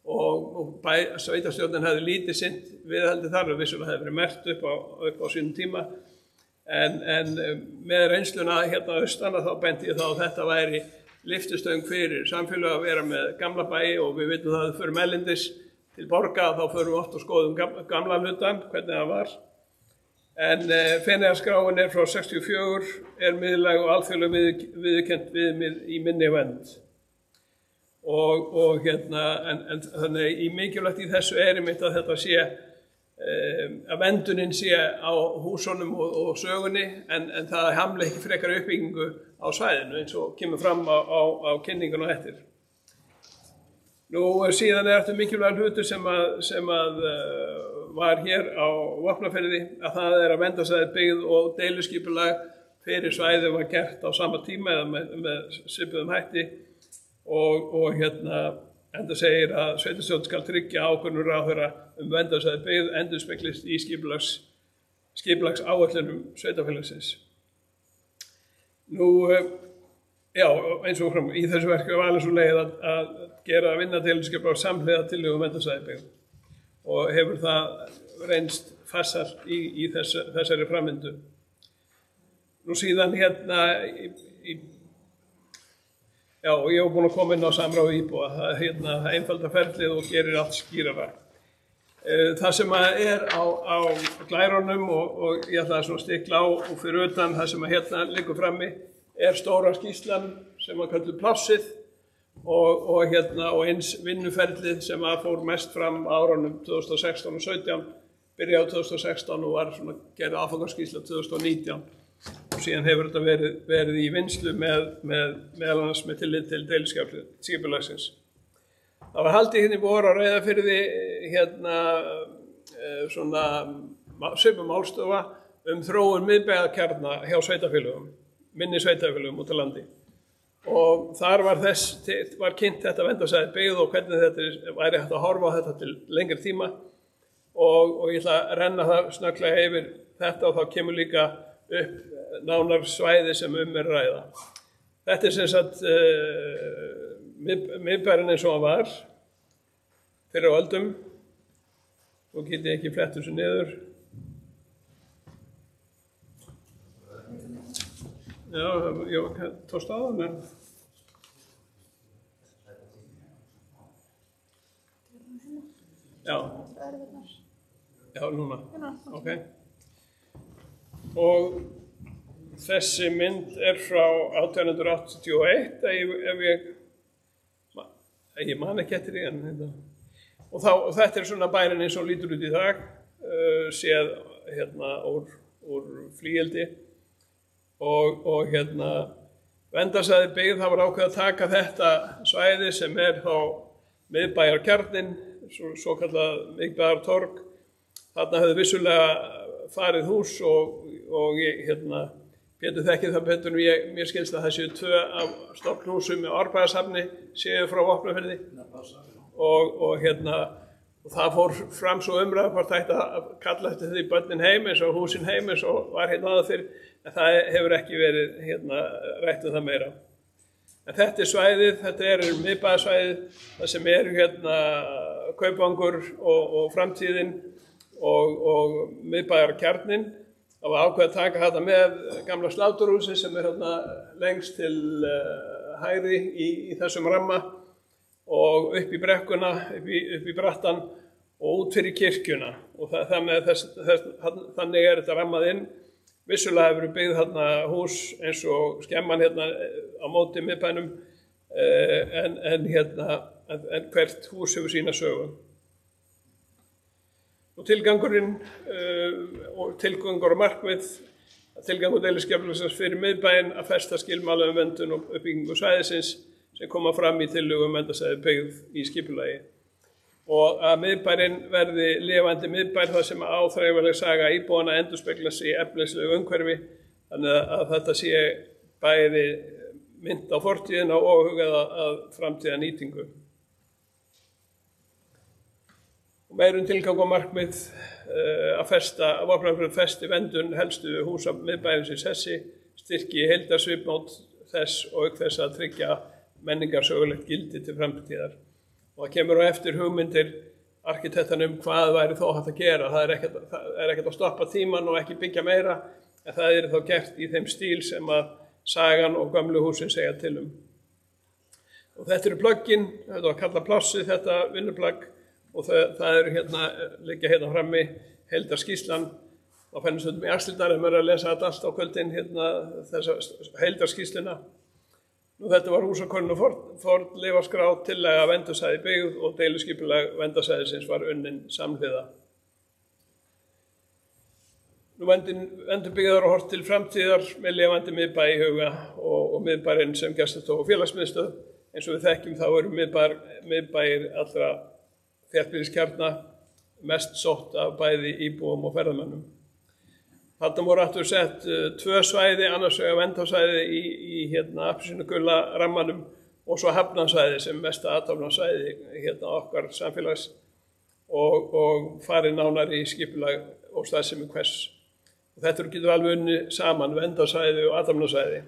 og sveitarstjórnin hefði lítið sinnt viðhaldi þar og vissulega hefði verið merkt upp á sínum tíma. En með reynsluna hérna austan þá benti ég þá að þetta væri lyftistöng fyrir samfélög að vera með gamla bæi og við vitum það að við förum ellendis til borga þá förum við oft og skoðum gamla hlutan, hvernig það var. En Feneyjarskráin frá 64, miðlæg og alþjóðlega viðurkennt viðmið í minni vernd. Og hérna, en þannig í mikilvægt í þessu einmitt að þetta sé, að verndunin sé á húsunum og sögunni, en það hamla ekki frekar uppbyggingu á svæðinu eins og kemur fram á kynningun og eftir. Nú síðan þetta mikilvæg hlutur sem að var hér á Vopnafirði, að það að verndarsvæði byggð og deiluskipulag fyrir svæði var gert á sama tíma eða með svipuðum hætti. Og hérna enda segir að sveitarstjórn skal tryggja ákvörðun ráðherra verndarsvæði byggð endurspeglist í skipulagsáætlunum sveitarfélagsins. Nú, já, eins og fram í þessu verki var alveg svo leið að gera vinnadeiliskipulag samhliða tillögum verndarsvæði byggð og hefur það reynst farsælt í þessari framvindu. Nú síðan hérna já, og ég hef búin að koma inn á samráð íbúa, það einfaldar ferlið og gerir allt skýrara. Það sem á glærunum og ég ætla að stikla á og fyrir utan það sem hérna liggur frammi stóra skýrslan sem að köllu plássið og eins vinnuferlið sem að fór mest fram árunum 2016 og 17, byrjaði á 2016 og var gerð áfangarskýrsla 2019. Og síðan hefur þetta verið í vinnslu meðal annars með tillit til deiliskipulagsins. Það var haldið hérna í vor á Reyðarfirði svona svipum málstofa þróun miðbæjarkjarna hjá sveitarfélögum, minni sveitarfélögum út á landi. Og þar var kynnt þetta verndarsvæði byggð og hvernig þetta væri hægt að horfa á þetta til lengri tíma og ég ætla að renna það snögglega yfir þetta og þá kemur líka upp nánar svæði sem ræða. Þetta sem sagt miðbærinn eins og hann var fyrir á öldum. Nú get ég ekki flett þessu niður. Já, ég tókst á þann en já, núna. Ok. Og þessi mynd frá 1881, ef ég man ekki eftir því. Og þetta svona bærinn eins og lítur út í dag, séð hérna úr flygildi. Og hérna verndarsvæði byggð, það var ákveðið að taka þetta svæði sem þá miðbæjarkjarninn, svo kallað miðbæjartorg. Þarna hefði vissulega farið hús og ég Pétur þekkir það betur en mér skilst að það séu 2 af stofnhúsum með Árbæjarsafni séu frá Vopnafirði og það fór fram svo umræða hvort það ætti að kalla eftir því börnin heim eins og húsin heim eins og var áður fyrr en það hefur ekki verið rætt það meira. En þetta svæðið, þetta miðbæjarsvæðið, það sem Kaupangur og framtíðin og miðbæjarkjarninn. Það var ákveðið að taka þetta með gamla sláturhúsi sem lengst til hægri í þessum ramma og upp í brekkuna, upp í brattan og út fyrir kirkjuna. Og þannig þetta rammað inn. Vissulega hefur byggð þarna hús eins og skemman á móti miðbænum en hvert hús hefur sína sögu. Og tilgangur og markmið, tilgangur deiliskipulagsins fyrir miðbæinn að festa skilmála verndun og uppbyggingu svæðisins sem koma fram í tillögum verndarsvæði byggð í skipulagi. og að miðbærinn verði lifandi miðbær þar sem áþreifanleg saga íbúanna endurspeglast í efnislegu umhverfi, þannig að þetta sé bæði mynd á fortíðina og hugað að framtíða nýtingu. Meirun tilgang og markmið að vopnafjörður festi verndun helstu húsa miðbæjarins í sessi, styrki heildarsvipmót þess og auk þess að tryggja menningarsögulegt gildi til framtíðar. Og það kemur á eftir hugmyndir arkitektanum hvað væri þó hægt að gera. Það er ekkert að stoppa tíman og ekki byggja meira, en það er þá gert í þeim stíl sem að sagan og gömlu húsin segja til Og þetta eru plöggin, þetta var kallað plássið, þetta vinnuplagg, og það eru liggja hérna frammi heildarskýrslan. Það fennir stundum í axlirnar ef maður er að lesa þetta allt á kvöldin, þessa heildarskýrsluna. Þetta var húsakönnun og fornleifaskrá, tillaga verndarsvæði byggð og deiliskipulag verndarsvæðisins var unnin samhliða. Verndun byggðar og horft til framtíðar með lifandi miðbæ í huga og miðbærinn sem gestastofa og félagsmiðstöð. Eins og við þekkjum þá eru miðbæir allra þéttbýliskjarna mest sótt af bæði íbúum og ferðamönnum. Þarna voru aftur sett 2 svæði, annars vegar verndarsvæði í appelsínugula rammanum og svo hafnarsvæði sem mesta athafnarsvæði okkar samfélags og farið nánar í skipulag og starfsemi hvers. Og þetta getur alveg unnið saman, verndarsvæði og athafnarsvæði.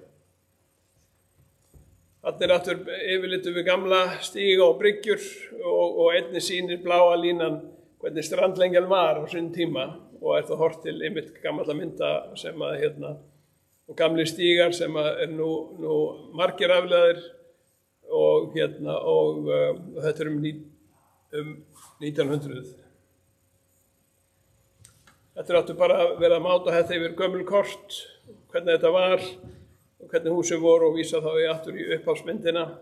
Þarna aftur yfirlitum við gamla stíga og bryggjur og einnig sýnir bláa línan hvernig strandlengjan var á sinn tíma. Og það horft til einmitt gamalla mynda sem og gamli stígar sem er nú margir aflegaðir og þetta er 1900. Þetta er aftur bara verið að máta þetta yfir gömul kort, hvernig þetta var og hvernig húsin voru og vísa þá aftur í upphafsmyndina.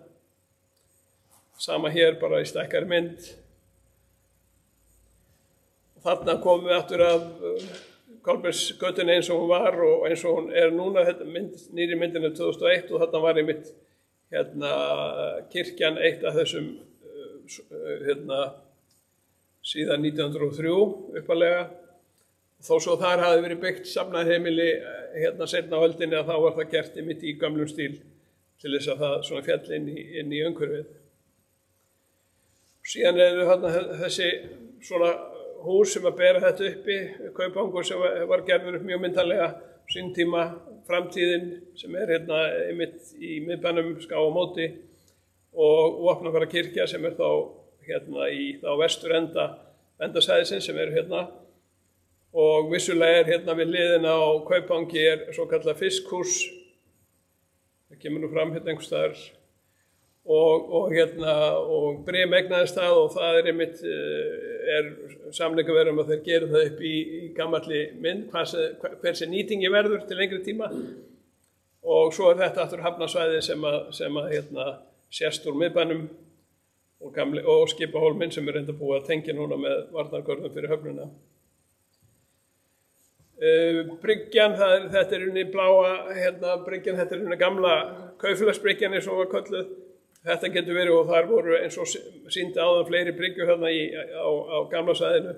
Sama hér bara í stækkari mynd. Þarna komum við aftur af Kolbeinsgötunni eins og hún var og eins og hún er núna, nýri myndin 2001 og þarna var einmitt kirkjan eitt af þessum síðan 1903 uppalega. Þó svo þar hafi verið byggt safnaðarheimili seinna á öldinni að þá var það gert einmitt í gömlum stíl til þess að það svona fjall inn í umhverfið. Síðan eru þarna þessi svona hús sem að bera þetta uppi, kaupangur sem var gerður upp mjög myndarlega sín tíma, framtíðin sem er einmitt í miðbænum ská á móti og Vopnafjarðarkirkja sem er þá í vesturenda vendarsvæðisins sem eru og vissulega er við hliðina á kaupangi er svo kallað fiskhús, það kemur nú fram einhvers staðar og Brim eignaðist það og það er einmitt samningaverðum að þeir gera það upp í gamalli mynd hversi nýtingi verður til lengri tíma og svo er þetta aftur hafnarsvæði sem sést úr miðbænum og skipahólminn sem er reynda búið að tengja núna með varnargörðum fyrir höfnuna. Bryggjan, þetta er unni bláa bryggjan, þetta er unni gamla kaupfélagsbryggjan eins og var kölluð. Þetta getur verið og þar voru eins og sýndi áðan fleiri bryggjur á gamla svæðinu.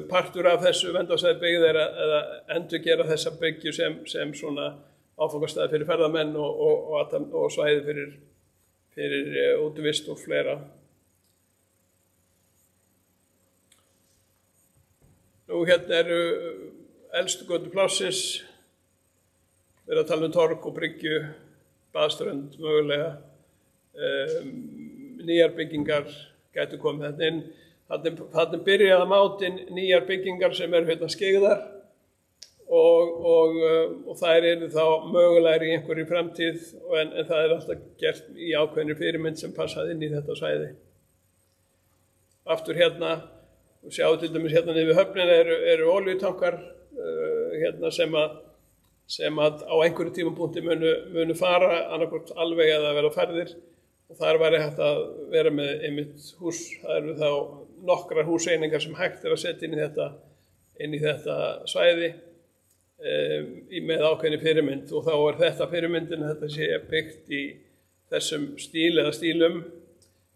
Partur af þessu verndarsvæði byggð er að endurgera þessa bryggju sem svona áfangastæði fyrir ferðamenn og svæði fyrir útivist og fleira. Nú eru elstu götur plássins, verið að tala torg og bryggju, baðströnd mögulega. Nýjar byggingar gætu komið þetta inn. Þarna byrjaði að mátin nýjar byggingar sem eru skeigðar og þær eru þá mögulegar í einhverju framtíð en það er alltaf gert í ákveðinni fyrirmynd sem passaði inn í þetta svæði. Aftur sjáum til dæmis niður við höfnina eru olíutankar sem að á einhverju tímapunkti munu fara annarkvort alveg eða vera færðir. Og þar væri hægt að vera með einmitt hús, það eru þá nokkrar húseiningar sem hægt að setja inn í þetta svæði með ákveðinni fyrirmynd og þá þetta fyrirmyndin, þetta sé byggt í þessum stíl eða stílum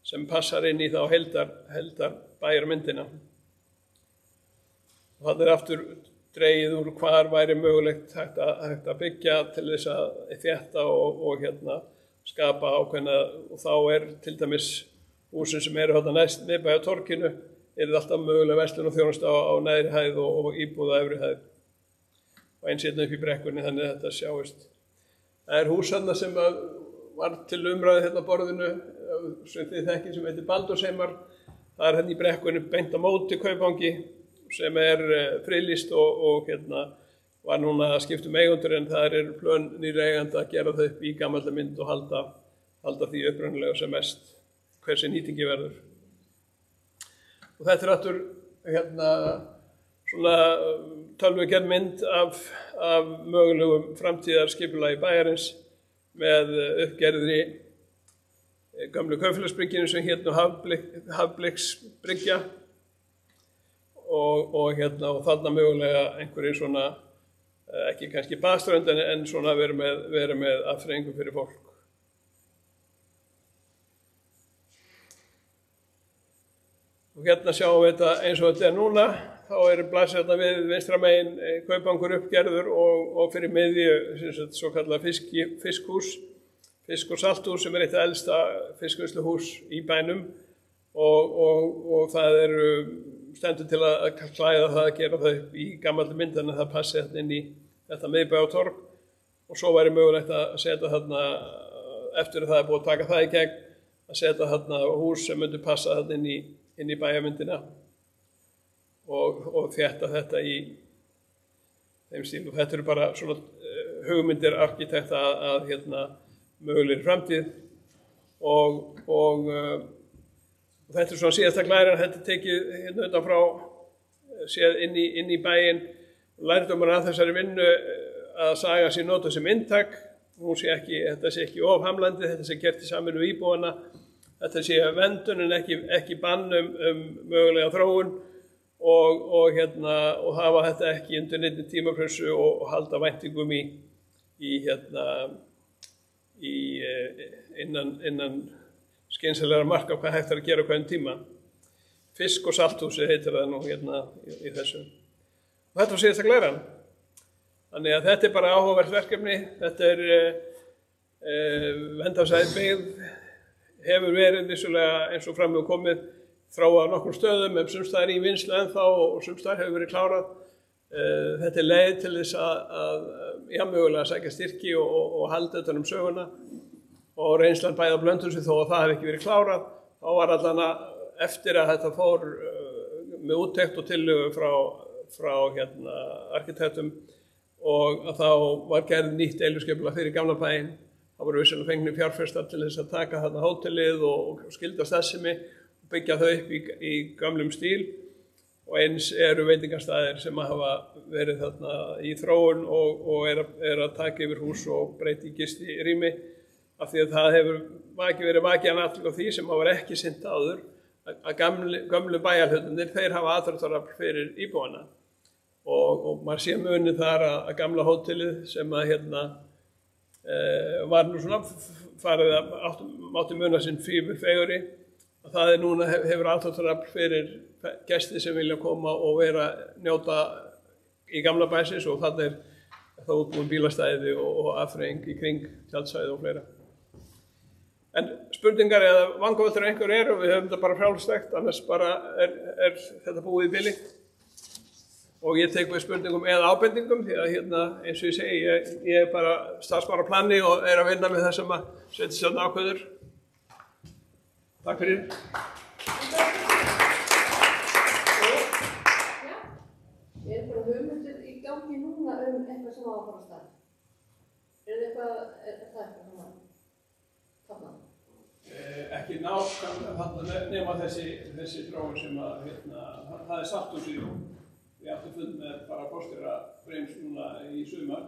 sem passar inn í þá heildar bæjarmyndina. Og það aftur dregið úr hvar væri mögulegt hægt að byggja til þess að þétta og skapa ákveðna, og þá til dæmis húsin sem eru þarna næst miðbæ á torginu, alltaf mögulega verslun og þjónusta á neðri hæð og íbúða efri hæð. Og eins upp í brekkunni, þannig að þetta sjáist. Það hús þarna sem var til umræðu á borðinu, sem þið þekkið, sem heitir Baldursheimar. Það í brekkunni beint á móti Kaupangi, sem friðlýst og var núna að skipta eigendur, en það plön nýrra eiganda að gera þau upp í gamalli mynd og halda því upprunalega sem mest hversi nýtingi verður. Og þetta aftur svona tölvugerð mynd af mögulegum framtíðarskipulagi bæjarins með uppgerðri gömlu kaupfélagsbryggjunni sem hét nú Hafblikksbryggja og þarna mögulega einhverjir svona, ekki kannski baðströnd en svona vera með afþreyingu fyrir fólk. Og sjáum við þetta eins og þetta núna, þá blasir þetta við vinstra megin Kaupangur uppgerður og fyrir miðju svo kallað fiskhús, fisk- og salthús sem eitt elsta fiskvinnsluhús í bænum og það stendur til að klæða það, að gera það upp í gamalli mynd, þannig að það passi inn í þetta miðbæ á torg, og svo væri mögulegt að setja þarna, eftir að það búið að taka það í gegn, að setja þarna hús sem myndi passa þarna inn í bæjarmyndina og þétta þetta í þeim stíl. Og þetta bara svona hugmyndir arkitekta að mögulegri framtíð og þetta svona síðasta glæran, þetta tekið utan frá séð inn í bæinn, lærdómur að þessari vinnu að saga sé notað sem inntak, þetta sé ekki ofhamlandi, þetta sé gert í samvinnu við íbúana, þetta sé verndun en ekki bann mögulega þróun og hafa þetta ekki undir neinni tímapressu og halda væntingum innan skynsamlegra marka hvað hægt að gera á hverjum tíma. Fisk- og salthúsi heitir það nú í þessu. Og þetta var síðasta glæran. Þannig að þetta bara áhugavert verkefni. Þetta Vendafsæð byggð hefur verið vissulega eins og fram hefur komið þróað nokkrum stöðum, sumstaðar í vinnslu ennþá og sumstaðar hefur verið klárað. Þetta leið til þess að mögulega sækja styrki og halda utan söguna, og reynslan bæði á Blönduósi þó að það hef ekki verið klárað. Þá var allan eftir að þetta fór með úttekt og tillögu frá arkitektum, og að þá var gerð nýtt deiliskipulag fyrir gamla bæinn. Það voru vissulega fengnir fjárfestar til þess að taka þarna hótelið og skylda starfsemi og byggja þau upp í gamlum stíl, og eins veitingastaðir sem hafa verið þarna í þróun og að taka yfir hús og breyti í gistirými, af því að það hefur verið vakið athygli á því sem hafa ekki sinnt áður, að gömlu bæjarhlutarnir, þeir hafa aðdráttarafl fyrir íbúana, og maður sé munið þar að gamla hótelið sem var nú svona farið að mátti muna sinn fegurri, og það núna hefur aðdráttarafl fyrir gesti sem vilja koma og njóta í gamla bæsins, og þannig þá útbúin bílastæði og afþreying í kring tjaldsvæði og fleira. En spurningar eða vangaveltur einhver og við höfum þetta bara frjálsagt, annars bara þetta búið í bili. Og ég tek við spurningum eða ábendingum, því að eins og ég segi, ég bara starfsmaður á planni og að vinna með það sem að setja sér ákveður. Takk fyrir.
Ég bara hugmyndir í gangi núna eitthvað sem á að fara af stað. Það eitthvað þarna?
Ekki nákvæmlega nema þessi þróun sem að það salthúsið. Við áttum fund með bara forstjóra Brims núna í sumar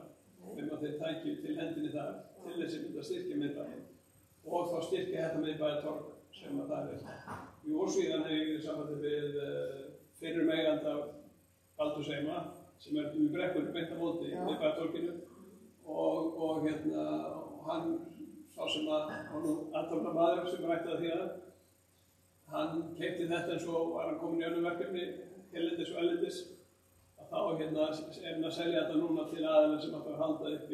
að þeir tækju til hendinni þar til þess að mynda styrkja miðbæinn og þá styrkja þetta miðbæði torg sem að það Jú, og síðan hef ég verið sambandi við fyrrum eiganda Baldursheima sem í brekkunni beint á móti miðbæði torginu og hann sá sem að hann nú aðtofna maður sem ræktaði því hann keypti þetta en svo var hann komin í önnur verkefni, hérlendis og erlendis, að þá er hann að selja þetta núna til aðeins sem að halda upp í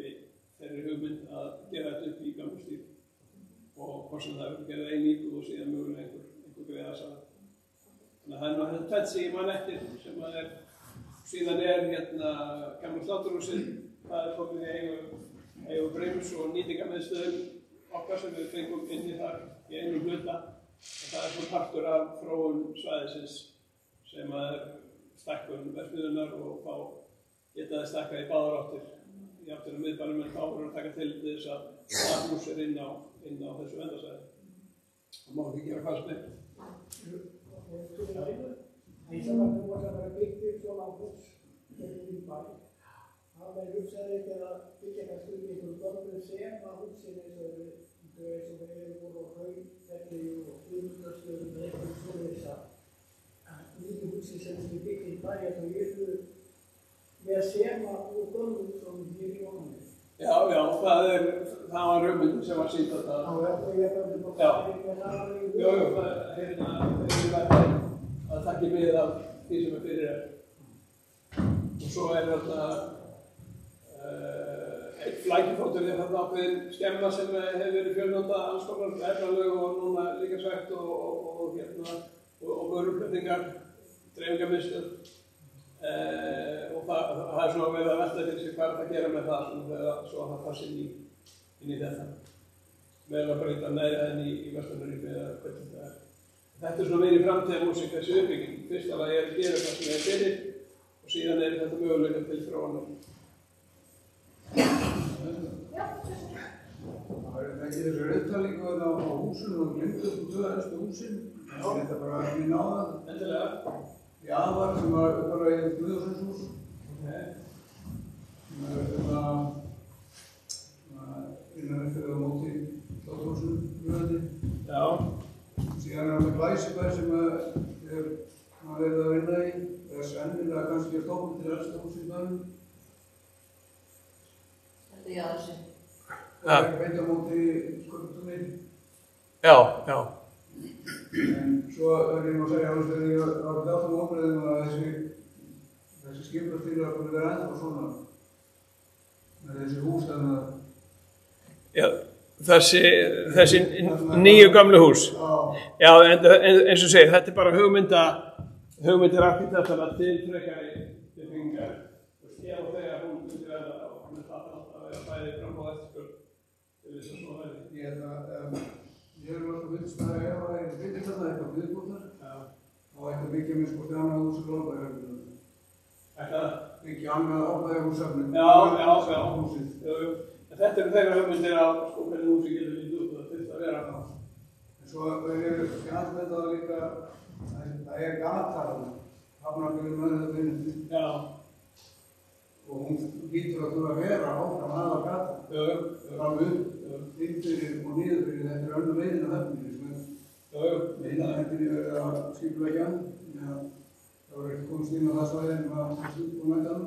þeirri hugmynd að gera þetta upp í gamla stíl. Og hvort sem það verður gerð ein íbúð og síðan mögulega einhver greiðarsala. Þannig að það er náttúrulega tvennt sem ég man eftir sem að síðan gamla sláturhúsið, það er komið í eigu Brims og nýtingarmiðstöðum okkar sem við fengum inn í þar í einu hluta. Og það er svona partur af þróun svæðisins sem að stækkun verksmiðjunnar og þá geta þið stækkað í báðar áttir. Í áttir miðbænum en þá voru að taka til þess að það hús er inn á þessu vendarsvæði. Það má ekki gera hvað sem er.
Það var nú að vera byggt upp svona hús í bæ. Það var hugsaði ekki að byggja kannski upp einhverjum gömlum sem að húsin eins og við voru á Hraunfelli og Flugvöllarstöðum og eitthvað svoleiðis að nýju húsi sem við byggt í bæ og yrðu með sema úr gömlum sem hér í Jóhanni.
Já, það var hugmyndin sem var sýnt þetta. Já, það takkir við af því sem fyrir er. Og svo þetta einn flækjufótur við þarna ákveðin skemma sem hefur verið fjölnota alls konar efnalög og núna líkasvægt og vöruflutningar, dreifingarmiðstöð. Og það er svona verið að velta fyrir sig hvað það gera með það þegar svo að það passi inn í þetta. Vel að breyta neðra enn í Vesturlandsríki eða hvernig þetta er. Þetta er svona meiri framtíðarmúsík þessi uppbygging. Fyrst að gera það sem er fyrir og síðan þetta möguleika til þróunar.
Það gerir þessu rauðtalíku á húsunum og glimtu upp tvö efstu húsin. Það er bara að minna á það.
Endilega.
Í aðvar sem var bara í Guðjónssonshús. Það er innan eftir á móti Sláturhúsinu.
Já.
Síðan er alltaf Glæsibær sem maður verið að vinna í. Það er sennilega kannski að stofna til elsta húsi í bænum.
Þetta er aðeins.
Það er ekki beint á móti Sköputúni.
Já.
En svo er ég nú að segja alveg þegar ég var að dátum ábreiðum að þessi skipulagstílar kunni vera ennþá svona með þessi hús þannig að...
Já, þessi nýju gamlu hús. Já, eins og segir, þetta er bara hugmyndir arkitektana til frekari byggingar. Ef og þegar hún myndi verða og hann alltaf að vera bæði fram og eftirspurn til þess að svona verði.
Ég held að ég er alltaf villst að ef það er byggt þarna eitthvað viðbútar þá ætti að byggja mér sko til annað hús og Árbæjarhöfn.
Ætti að?
Byggja annað Árbæjarhúsafni.
Já. En þetta eru þeirra hugmyndir af sko hvernig húsi getur lítið út og það þurft að vera á.
En svo er gæt með þetta líka, það er gata þarna, hafnarbyggjum með þetta vinnandi.
Já.
Og hún lítur að þurfa að vera áfram aðal gata. Fram upp, inn fyrir og niður fyrir þetta er önnur leiðin af höfninni. Meina henni verið að skipuleggja hann. Það var ekkert komst inn á það svæði en það var og mættan.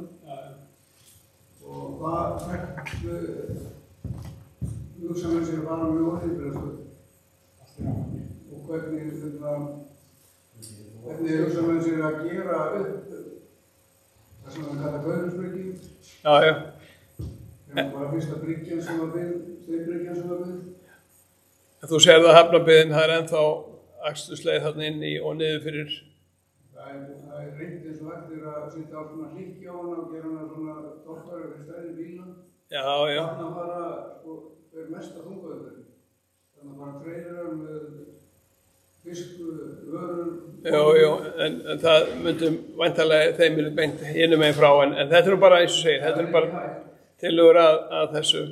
Og það hugsa menn sér að fara mjög óheilbrigðastöð. Og hvernig hugsa menn sér að gera upp það sem það kallar Gaurumsbryggju.
Já.
Það var bara fyrsta bryggjan sem var byggð, steinbryggjan sem var byggð.
Þú sér það að Hafnarbyggðin, það er ennþá akstursleið þarna inn í og niður fyrir.
Það er reynd eins og eftir að setja á svona hlykkja á hana og gera hana svona torfari fyrir stærri bíla.
Já.
Þarna bara, er mesta þungaður. Þannig bara trailerar með fisku, vörur.
Jú, en það myndum væntanlega þeim er beint hinum meginn frá, en þetta er nú bara, eins og segir, þetta er bara tillögur að þessu.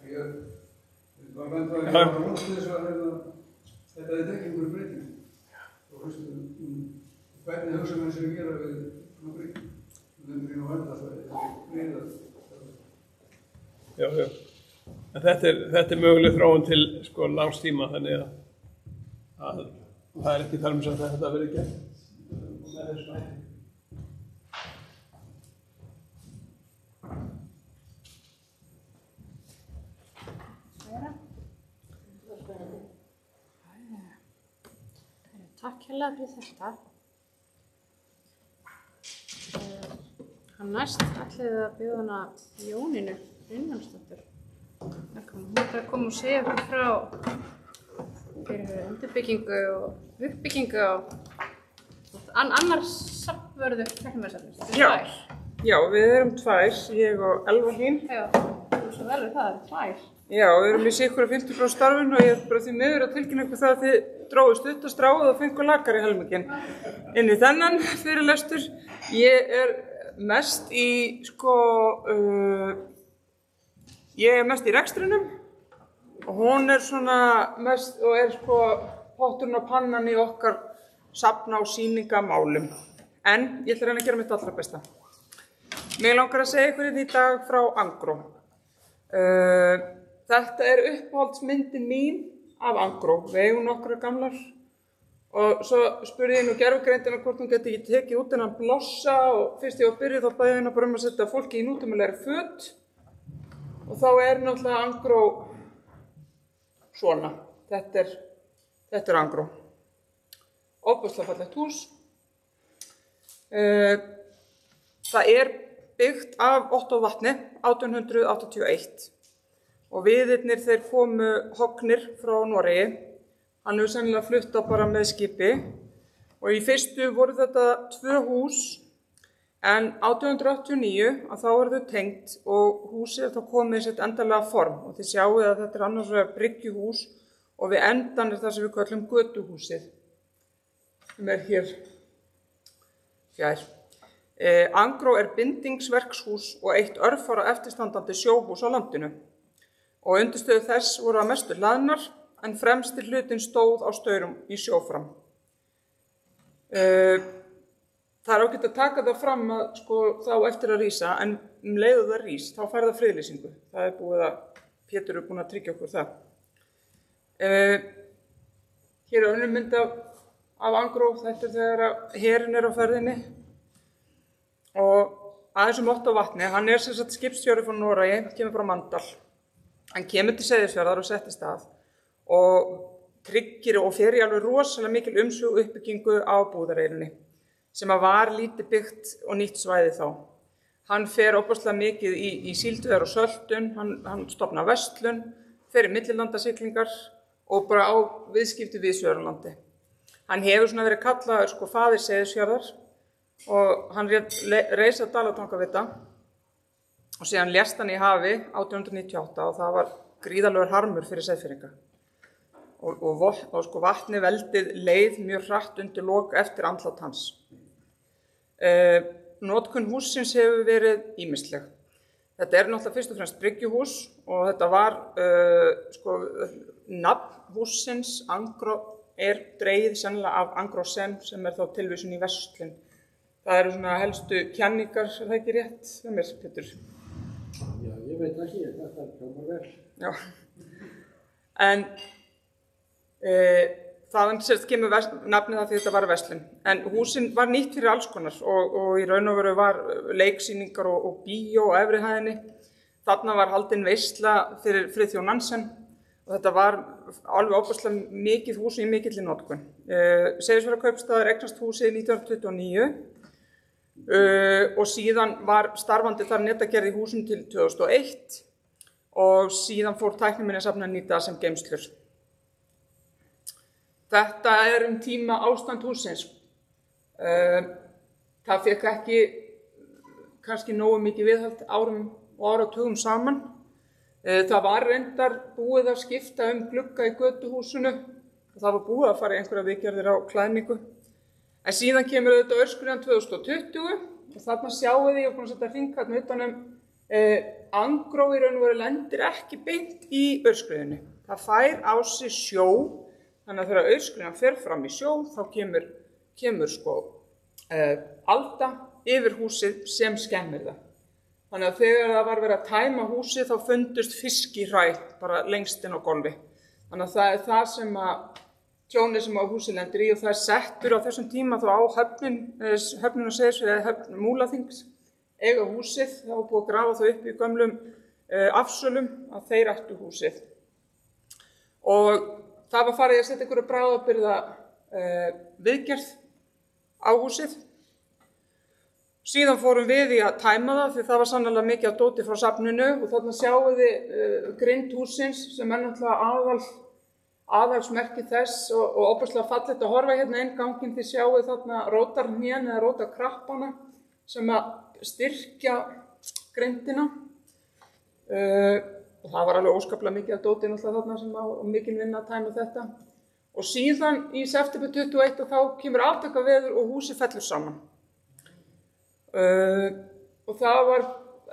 Ég var bent að ég var að róta þess að þetta er ekki einhverju breyting. Hvernig hugsa menn sér að gera við svona breyting? Lendur inn á verðarsvæði,
Já. En þetta er möguleg þróun til sko langs tíma, þannig að það er ekki þar sem þetta verið gert með þessum hætti.
takk hérlega fyrir þetta. Hann næst ætlaði að bjóða hana Jónínu Brynjólfsdóttur. Velkomin. Hún ætlar að koma og segja okkur frá fyrir endurbyggingu og uppbyggingu og annar safnvörður Tæknimaðurssafnsins.
Já, við erum tvær, ég og Elva Hlín.
Já, þú svo vel við það, tvær.
Já, við erum í sikkur 50% starfinu og ég er bara því miður að tilkynna ykkur það að þið dróðu stuttastráið og fengu lakari helminginn inn í þennan fyrirlestur. Ég er mest í, ég er mest í rekstrinum og hún er svona mest og er potturinn og pannan í okkar safna- og sýningamálum. En ég ætla að reyna að gera mitt allra besta. Mig langar að segja ykkur í dag frá Angró. Þetta er uppáhaldsmyndin mín af Angró. Við eigum nokkra gamlar og svo spurði ég nú gervigreindina hvort hún geti ekki tekið út þennan blossa og fyrst ég var byrjuð þá bæði hennar bara að setja fólki í nútímalegri föt og þá er náttúrulega Angró svona. Þetta er Angró. Ofboðslega fallegt hús. Það er byggt af Ottovatni 1881 og viðirnir þeir komu Hognir frá Noregi. Hann hefur sennilega fluttað bara með skipi og í fyrstu voru þetta 2 hús en 1889 að þá eru þau tengt og húsið er þá komið í sitt endanlega form og þið sjáu að þetta er annars vegar bryggjuhús og við endan er það sem við köllum götuhúsið sem er hér fjær. Angró er bindingsverkshús og eitt örfára eftirstandandi sjóhús á landinu og undirstöðu þess voru að mestu hlaðnar en fremstir hlutin stóð á staurum í sjófram. Það er ágætt að taka það fram að þá eftir að rísa en leiðu það rís þá fær það friðlýsingu. Það er búið að Pétur er búin að tryggja okkur það. Hér er önnur mynd af Angró, þetta er þegar herinn er á ferðinni. Og aðeins Ottovatni, hann er sem sagt skipstjóri frá Noregi, kemur frá Mandal. Hann kemur til Seyðisfjarðar og settist að og tryggir og fer í alveg rosalega mikil umsvig uppbyggingu á Búðareyrinni sem var lítið byggt og nýtt svæði þá. Hann fer ofboðslega mikið í síldveiðar og söltun, hann stofnar verslun, fer í millilandasiglingar og bara á viðskipti við Suðurlandi. Hann hefur svona verið kallaður faðir Seyðisfjarðar og hann reisa Dalatangavita og síðan lést hann í hafi 1898 og það var gríðarlegur harmur fyrir Seyðfirðinga. Og vatni veldið leið mjög hratt undir lok eftir andlát hans. Notkun hússins hefur verið ýmisleg. Þetta er náttúrulega fyrst og fremst bryggjuhús og þetta var nafn hússins Angró er dregið sennilega af Angrosem sem er þá tilvísun í verslun. Það eru svona helstu kenningar, er það ekki rétt? Það er Pétur.
Já, ég veit ekki, þetta hljómar vel.
Já, en þaðan kemur nafnið það því þetta var verslun. En húsin var nýtt fyrir alls konar og í raun og veru var leiksýningar og bíó á efri hæðinni. Þarna var haldin veisla fyrir Friðþjóf Nansen og þetta var alveg ofboðslega mikið hús í mikilli notkun. Seyðisfjarðarkaupstaður eignast húsið 1929 og síðan var starfandi þar netagerð í húsum til 2001 og síðan fór Tækniminjasafnið að nýta það sem geymslur. Þetta er tíma ástand hússins. Það fékk ekki kannski nógu mikið viðhald árum og áratugum saman. Það var reyndar búið að skipta glugga í götuhúsinu og það var búið að fara í einhverja viðgerðir á klæðningu. En síðan kemur auðvitað aurskriðan 2020 og þarna sjáum við ég búin að setja hring hérna utanum Angró í raun og veru lendir ekki beint í aurskriðunni. Það fær á sig sjó, þannig að þegar aurskriðan fer fram í sjó þá kemur alda yfir húsið sem skemmir það. Þannig að þegar það var verið að tæma húsið þá fundust fiskihræ bara lengst inn á golfi. Þannig að það er það sem að tjónið sem á húsið lendir í og það er settur á þessum tíma þá á höfnin og Seyðisfirði eða höfn Múlaþings eiga húsið, þá var búið að grafa þau upp í gömlum afsölum að þeir ættu húsið. Og það var farið að setja einhverja bráðabirgða viðgerð á húsið. Síðan fórum við í að tæma það því það var sannarlega mikið af dóti frá safninu og þarna sjáum við grind hússins sem náttúrulega aðalsmerki þess og óbærslega fallegt að horfa hérna inn ganginn því sjáum við þarna rótarhnén eða rótarkrappana sem að styrkja grindina. Og það var alveg óskaplega mikið af dóti náttúrulega þarna sem og mikil vinna að tæma þetta. Og síðan í september 21 og þá kemur aftakaveður og húsið fellur saman. Og það var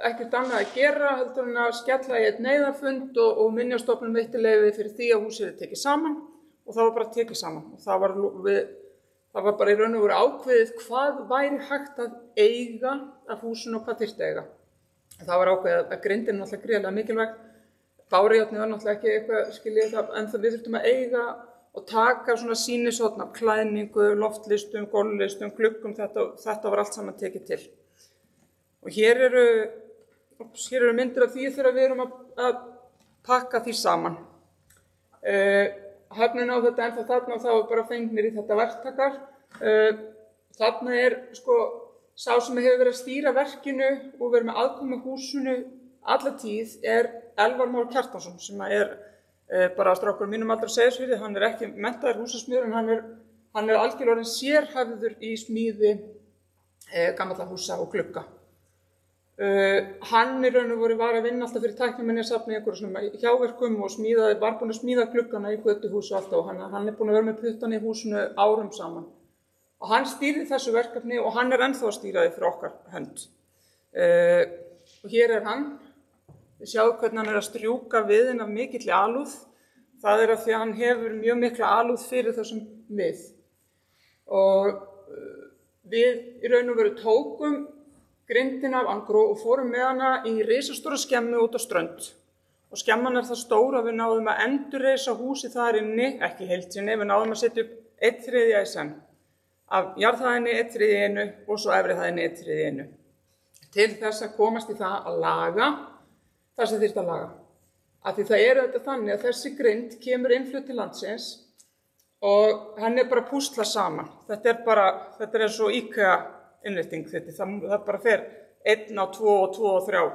ekkert annað að gera heldur en að skella í einn neyðarfund og Minjastofnun veitti leyfi fyrir því að húsið er tekið saman og það var bara tekið saman. Og það var bara í raun og veru ákveðið hvað væri hægt að eiga af húsinu og hvað þyrfti að eiga. Það var ákveðið að grindin náttúrulega gríðarlega mikilvægt. Bárujárnið var náttúrulega ekki eitthvað skiljið það, en það við þurftum að eiga og taka svona sýnishorn af klæðningu, loftlistum, gólflistum, gluggum, þetta var allt saman tekið til. Og hér eru myndir af því þegar við erum að pakka því saman. Höfnin á þetta ennþá þarna og þá er bara fengnir í þetta verktakar. Þarna er sá sem hefur verið að stýra verkinu og verið með aðkomu húsinu alla tíð er Elvar Már Kjartansson sem er bara strákur mínum aldrei að segja fyrir, hann er ekki menntaður húsasmiður en hann er algjörlega orðinn sérhæfður í smíði gamalla húsa og glugga. Hann í raun og veru var að vinna alltaf fyrir Tækniminjasafni í einhverjum svona hjáverkum og var búinn að smíða gluggana í götuhúsi og alltaf og hann er búinn að vera með puttan í húsinu árum saman. Og hann stýrði þessu verkefni og hann er ennþá að stýra því fyrir okkar hönd. Og hér er hann. Við sjáum hvernig hann er að strjúka viðinn af mikilli alúð. Það er að því að hann hefur mjög mikla alúð fyrir þessum við. Og við í raun og veru tókum grindina af Angró og fórum með hana í risastóra skemmu út á Strönd. Og skemman er það stór að við náðum að endurreisa húsið þar inni, ekki heilt sinni, við náðum að setja upp 1/3 í senn. Af jarðhæðinni 1/3 í einu og svo efri hæðinni 1/3 í einu. Til þess að komast í það að laga það sem þyrfti að laga. Af því það er þetta þannig að þessi grind kemur innflutt til landsins og hann er bara púslað saman. Þetta er eins og IKEA innrétting þetta. Það bara fer 1 á 2 og 2 á 3.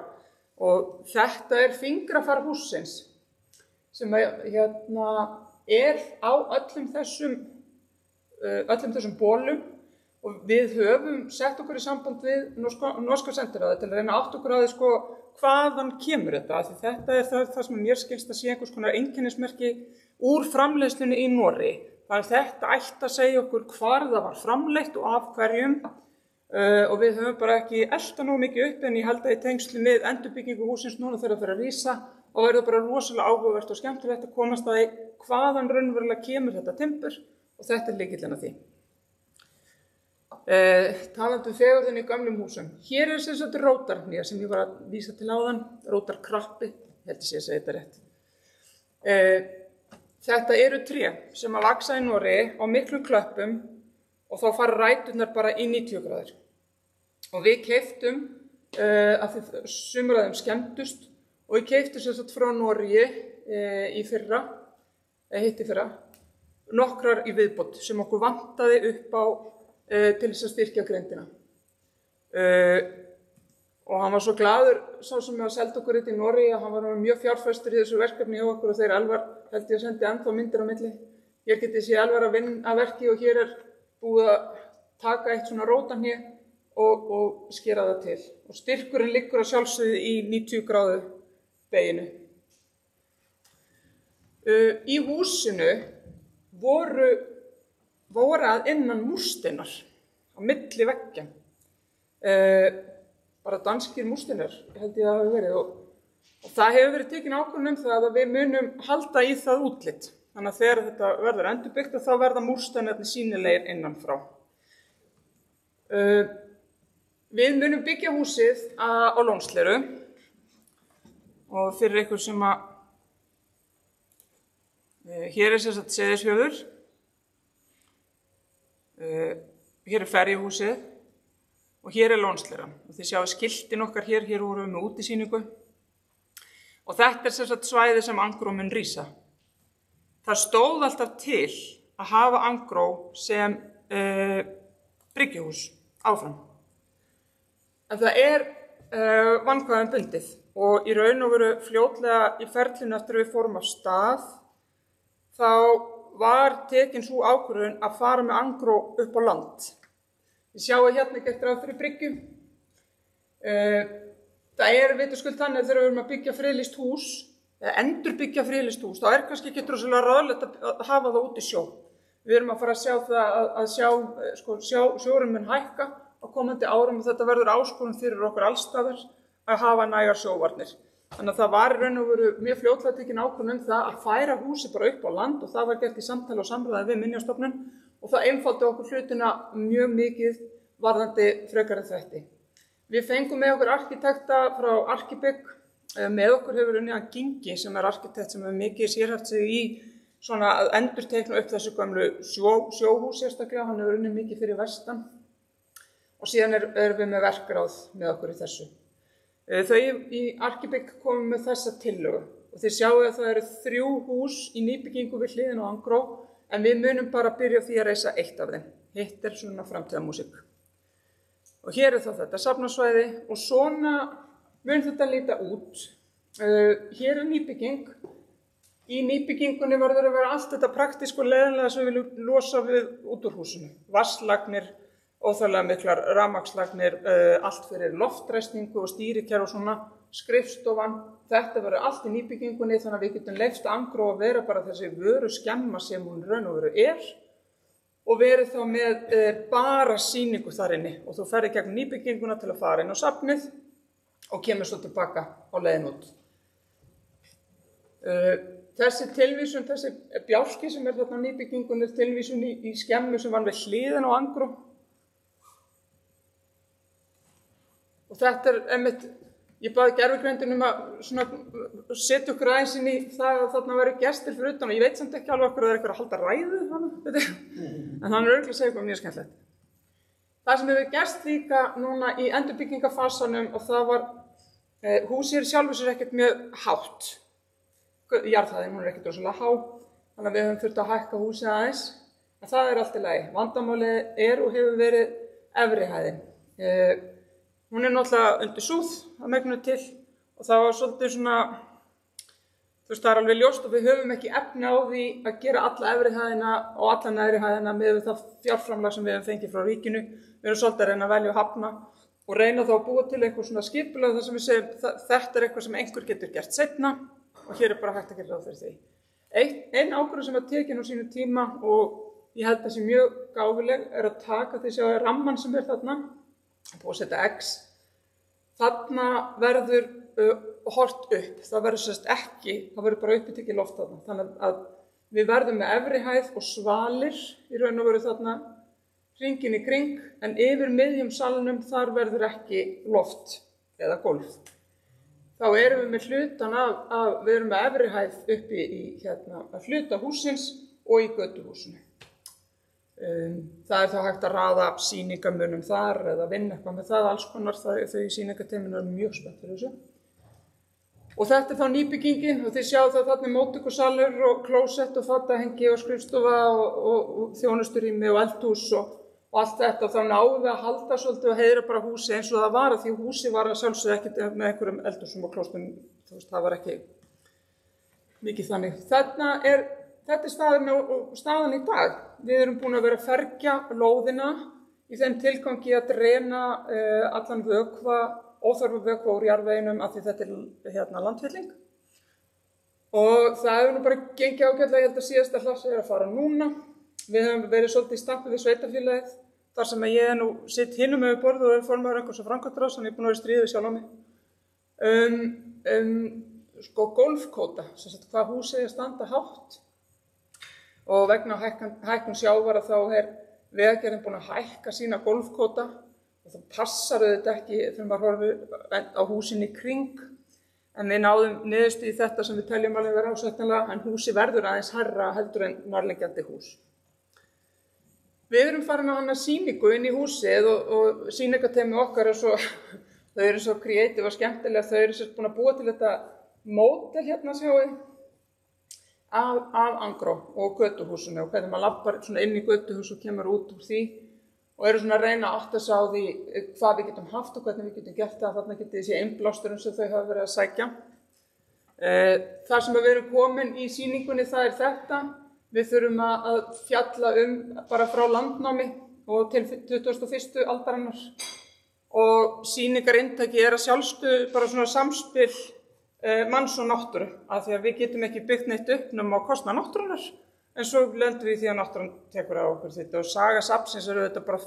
Og þetta er fingrafar hússins sem er á öllum þessum bólum og við höfum sett okkur í samband við norska sendiráðið til að reyna að átta okkur á því hvaðan kemur þetta. Því þetta er það sem mér skilst að sé einhvers konar einkennismerki úr framleiðslunni í Noregi. Þannig að þetta ætti að segja okkur hvar það var framleitt og af hverjum og við höfum bara ekki elta nógu mikið upp en ég held að í tengslu með endurbyggingu húsins núna þegar það fer að rísa og verður bara rosalega áhugavert og skemmtilegt að komast að því hvaðan raunverulega kemur þetta timbur og þetta er lykillinn að því. Talandi fegurðin í gömlum húsum. Hér er sem sagt rótarhnén sem ég var að vísa til áðan, rótarkrappi, held ég sé að segja þetta rétt. Þetta eru tré sem að vaxa í Noregi á miklum klöppum og þá fara ræturnar bara í 90 gráður. Og við keyptum, af því sumur af þeim skemmdust, og við keyptum sem sagt frá Noregi í fyrra, nokkrar í viðbót sem okkur vantaði upp á til þess að styrkja grindina. Og hann var svo glaður, sá sem að selda okkur þetta í Noregi, að hann var mjög fjárfestur í þessu verkefni hjá okkur og þeir Elvar held ég að sendi ennþá myndir á milli. Hér getið sé Elvar að vinna að verki og hér er búið að taka eitt svona rótarhné og skera það til. Og styrkurinn liggur að sjálfsögðu í 90 gráðu beginu. Í húsinu voru að innan múrsteinar á milli veggja. Bara danskir múrsteinar held ég að það hafi verið og það hefur verið tekin ákvörðun það að við munum halda í það útlit. Þannig að þegar þetta verður endurbyggt þá verða múrsteinarnir sýnilegir innan frá. Við munum byggja húsið á Lónsleiru og fyrir ykkur sem að hér er sem sagt Seyðisfjörður. Hér er ferjuhúsið og hér er Lónsleiran. Þið sjáu skiltin okkar hér vorum við með útisýningu. Og þetta er sem sagt svæði sem Angró mun rísa. Það stóð alltaf til að hafa Angró sem bryggjuhús áfram. En það vandkvæðum bundið og í raun og veru fljótlega í ferlinu eftir við fórum af stað, þá var tekin sú ákvörðun að fara með Angró upp á land. Við sjáum hérna gert ráð fyrir bryggju. Það vitaskuld þannig að þegar við erum að byggja friðlýst hús, eða endurbyggja friðlýst hús, þá kannski ekki rosalega ráðlegt að hafa það út í sjó. Við erum að fara að sjá það að sjórinn mun hækka á komandi árum og þetta verður áskorun fyrir okkur allstaðar að hafa nægar sjóvarnir. Þannig að það var í raun og veru mjög fljótlega tekin ákvörðun það að færa húsið bara upp á land og það var gert í samtali og samræði við Minjastofnun og það einfaldi okkur hlutina mjög mikið varðandi frekari þvætti. Við fengum með okkur arkitekta frá Arkibygg, með okkur hefur unnið Gingi sem arkitekt sem hefur mikið sérhæft sig í svona að endurteikna upp þessu gömlu sjóhús sérstaklega, hann hefur unnið mikið fyrir vestan og síðan erum við með verkráð með okkur í þessu. Þau í Arkibygg komum með þessa tillögu og þið sjáu að það eru 3 hús í nýbyggingu við hliðin á Angró en við munum bara byrja á því að reisa 1 af þeim. Hitt svona framtíðarmúsík. Og hér það þetta safnasvæði og svona mun þetta líta út. Hér nýbygging. Í nýbyggingunni verður að vera allt þetta praktísk og leiðinlega sem við viljum losa við út úr húsinu. Vatnslagnir, óþarflega miklar rafmagnslagnir, allt fyrir loftræstingu og stýrikerfi og svona, skrifstofan. Þetta verður allt í nýbyggingunni þannig að við getum leyft Angró að vera bara þessi vöru skemma sem hún raun og veru og verið þá með bara sýningu þar inni og þú ferð í gegnum nýbygginguna til að fara inn á safnið og kemur svo tilbaka á leiðin út. Þessi tilvísun, þessi bjálki sem þarna nýbyggingunni tilvísun í skemmu sem var við hliðin á Angró. Og þetta einmitt, ég baði gervigreindin að setja okkur aðeins inn í það að þarna verið gestir fyrir utan og ég veit samt ekki alveg okkur að það eitthvað að halda ræðu hana, en hann örugglega að segja eitthvað mjög skemmtilegt. Það sem hefur gerst líka núna í endurbyggingafasanum og það var, húsið sjálfu sér ekkert mjög hátt. Jarðhæðin, hún ekkert rosalega há, þannig að við höfum þurft að hækka húsið aðeins, en það allt í lagi. Vandamálið og hefur verið efri hæðin. Hún náttúrulega undir súð að megnu til og það var svolítið svona, það alveg ljóst og við höfum ekki efni á því að gera alla efri hæðina og alla neðri hæðina með það fjárframlag sem við höfum fengið frá ríkinu. Við erum svolítið að reyna að velja og hafna og reyna þá að búa til eitthvað svona skipulag þar sem við segjum þetta eitthvað sem einhver getur gert seinna og hér bara hægt að gera ráð fyrir því. Ein ákvörðun sem var tekin á sínu tíma og ég held að sé mjög gáfuleg að taka því að ramman sem þarna búið að setja X. Þarna verður hort upp. Það verður sérst ekki, það verður bara uppbygging loft þarna. Þannig að við verðum með efri hæð og svalir í raun og veru þarna hringinn í kring, en yfir miðjum salnum þar verður ekki loft eða gólf. Þá erum við með hlutan við erum með efri hæð uppi í að hluta húsins og í götuhúsinu. Það þá hægt að raða sýningamunum þar eða vinna eitthvað með það, alls konar þau í sýningateiminu eru mjög spennt fyrir þessu. Og þetta þá nýbyggingin og þið sjáu það þarna móttökusalur og klósett og fatahengi og skrifstofa og þjónusturými og eldhús og allt þetta og þá náðu að halda svolítið og heiðra bara húsi eins og það var að því húsi var að sjálfsögðu ekkert með einhverjum eldhúsum og klóstum, það var ekki mikið þannig. Þetta staðan í dag. Við erum búin að vera að fergja lóðina í þeim tilgangi að reyna allan óþarfa vökva úr jarðveginum af því þetta landfylling. Og það hefur nú bara gengið ágætlega, ég held að síðasta hlassa að fara núna. Við höfum verið svolítið í stampi við sveitarfélagið, þar sem ég nú sitt hinum með borð og formaður einhvers og framkvæmdaráðs, þannig ég er búin að vera stríðið við sjálf á mig. Golfkóta, hvað húsið að standa hátt. Og vegna hækkun sjávar þá Vegagerðin búin að hækka sína golfkóta og það passar auðvitað ekki þegar maður horfir á húsin í kring. En við náðum niðurstöðu í þetta sem við teljum alveg vera ásættanlega, en húsi verður aðeins hærra heldur en nærliggjandi hús. Við erum farin að hanna sýningu inn í húsið og sýningateymi okkar þau eru svo kreatív og skemmtilega, þau eru búin að búa til þetta módel hérna sjáið. af Angró og götuhúsinu og hvernig maður lappar svona inn í götuhús og kemur út úr því og eru svona að reyna að átta sig á því hvað við getum haft og hvernig við getum gert það. Þarna getið þessi innblásturinn sem þau hafa verið að sækja. Það sem við erum komin í sýningunni það þetta. Við þurfum að fjalla bara frá landnámi og til 21. aldarinnar og sýningarinntakið að sjálfstöðu bara svona samspil manns og náttúru af því að við getum ekki byggt neitt upp nema á kostnað náttúrunnar en svo lendum við því að náttúran tekur á okkur þetta og saga safnsins þetta bara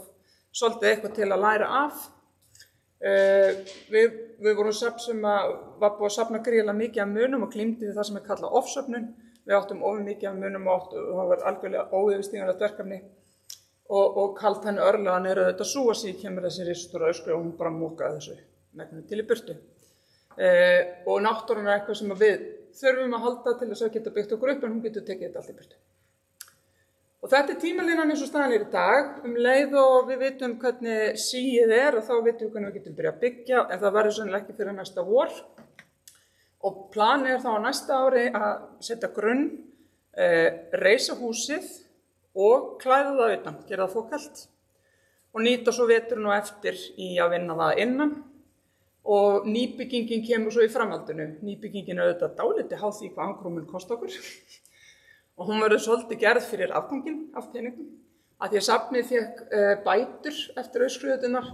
svolítið eitthvað til að læra af. Við vorum safn sem var búið að safna gríðarlega mikið af munum og glímdi við það sem kallað ofsöfnun. Við áttum of mikið af munum og það var algjörlega óyfirstíganlegt verkefni og kalt henni örlagan þetta sú að síðan kemur þessi risastóra öskra og hún bara múkaði þessu megninu til í burtu. Og náttúran eitthvað sem við þurfum að halda til þess að geta byggt okkur upp en hún getur tekið þetta allt í burtu. Og þetta tímalínan eins og staðan í dag leið og við vitum hvernig síið og þá vitum við hvernig við getum byrjað að byggja en það verður sennilega ekki fyrir næsta vor. Og planið þá á næsta ári að setja grunn, reisa húsið og klæða það utan, gera það fókalt og nýta svo veturinn og eftir í að vinna það innan. Og nýbyggingin kemur svo í framhaldinu. Nýbyggingin auðvitað dálítið háð því hvað Angró mun kosta okkur. Og hún verður svolítið gerð fyrir afganginn af peningum. Af því að safnið fékk bætur eftir aurskriðutinnar.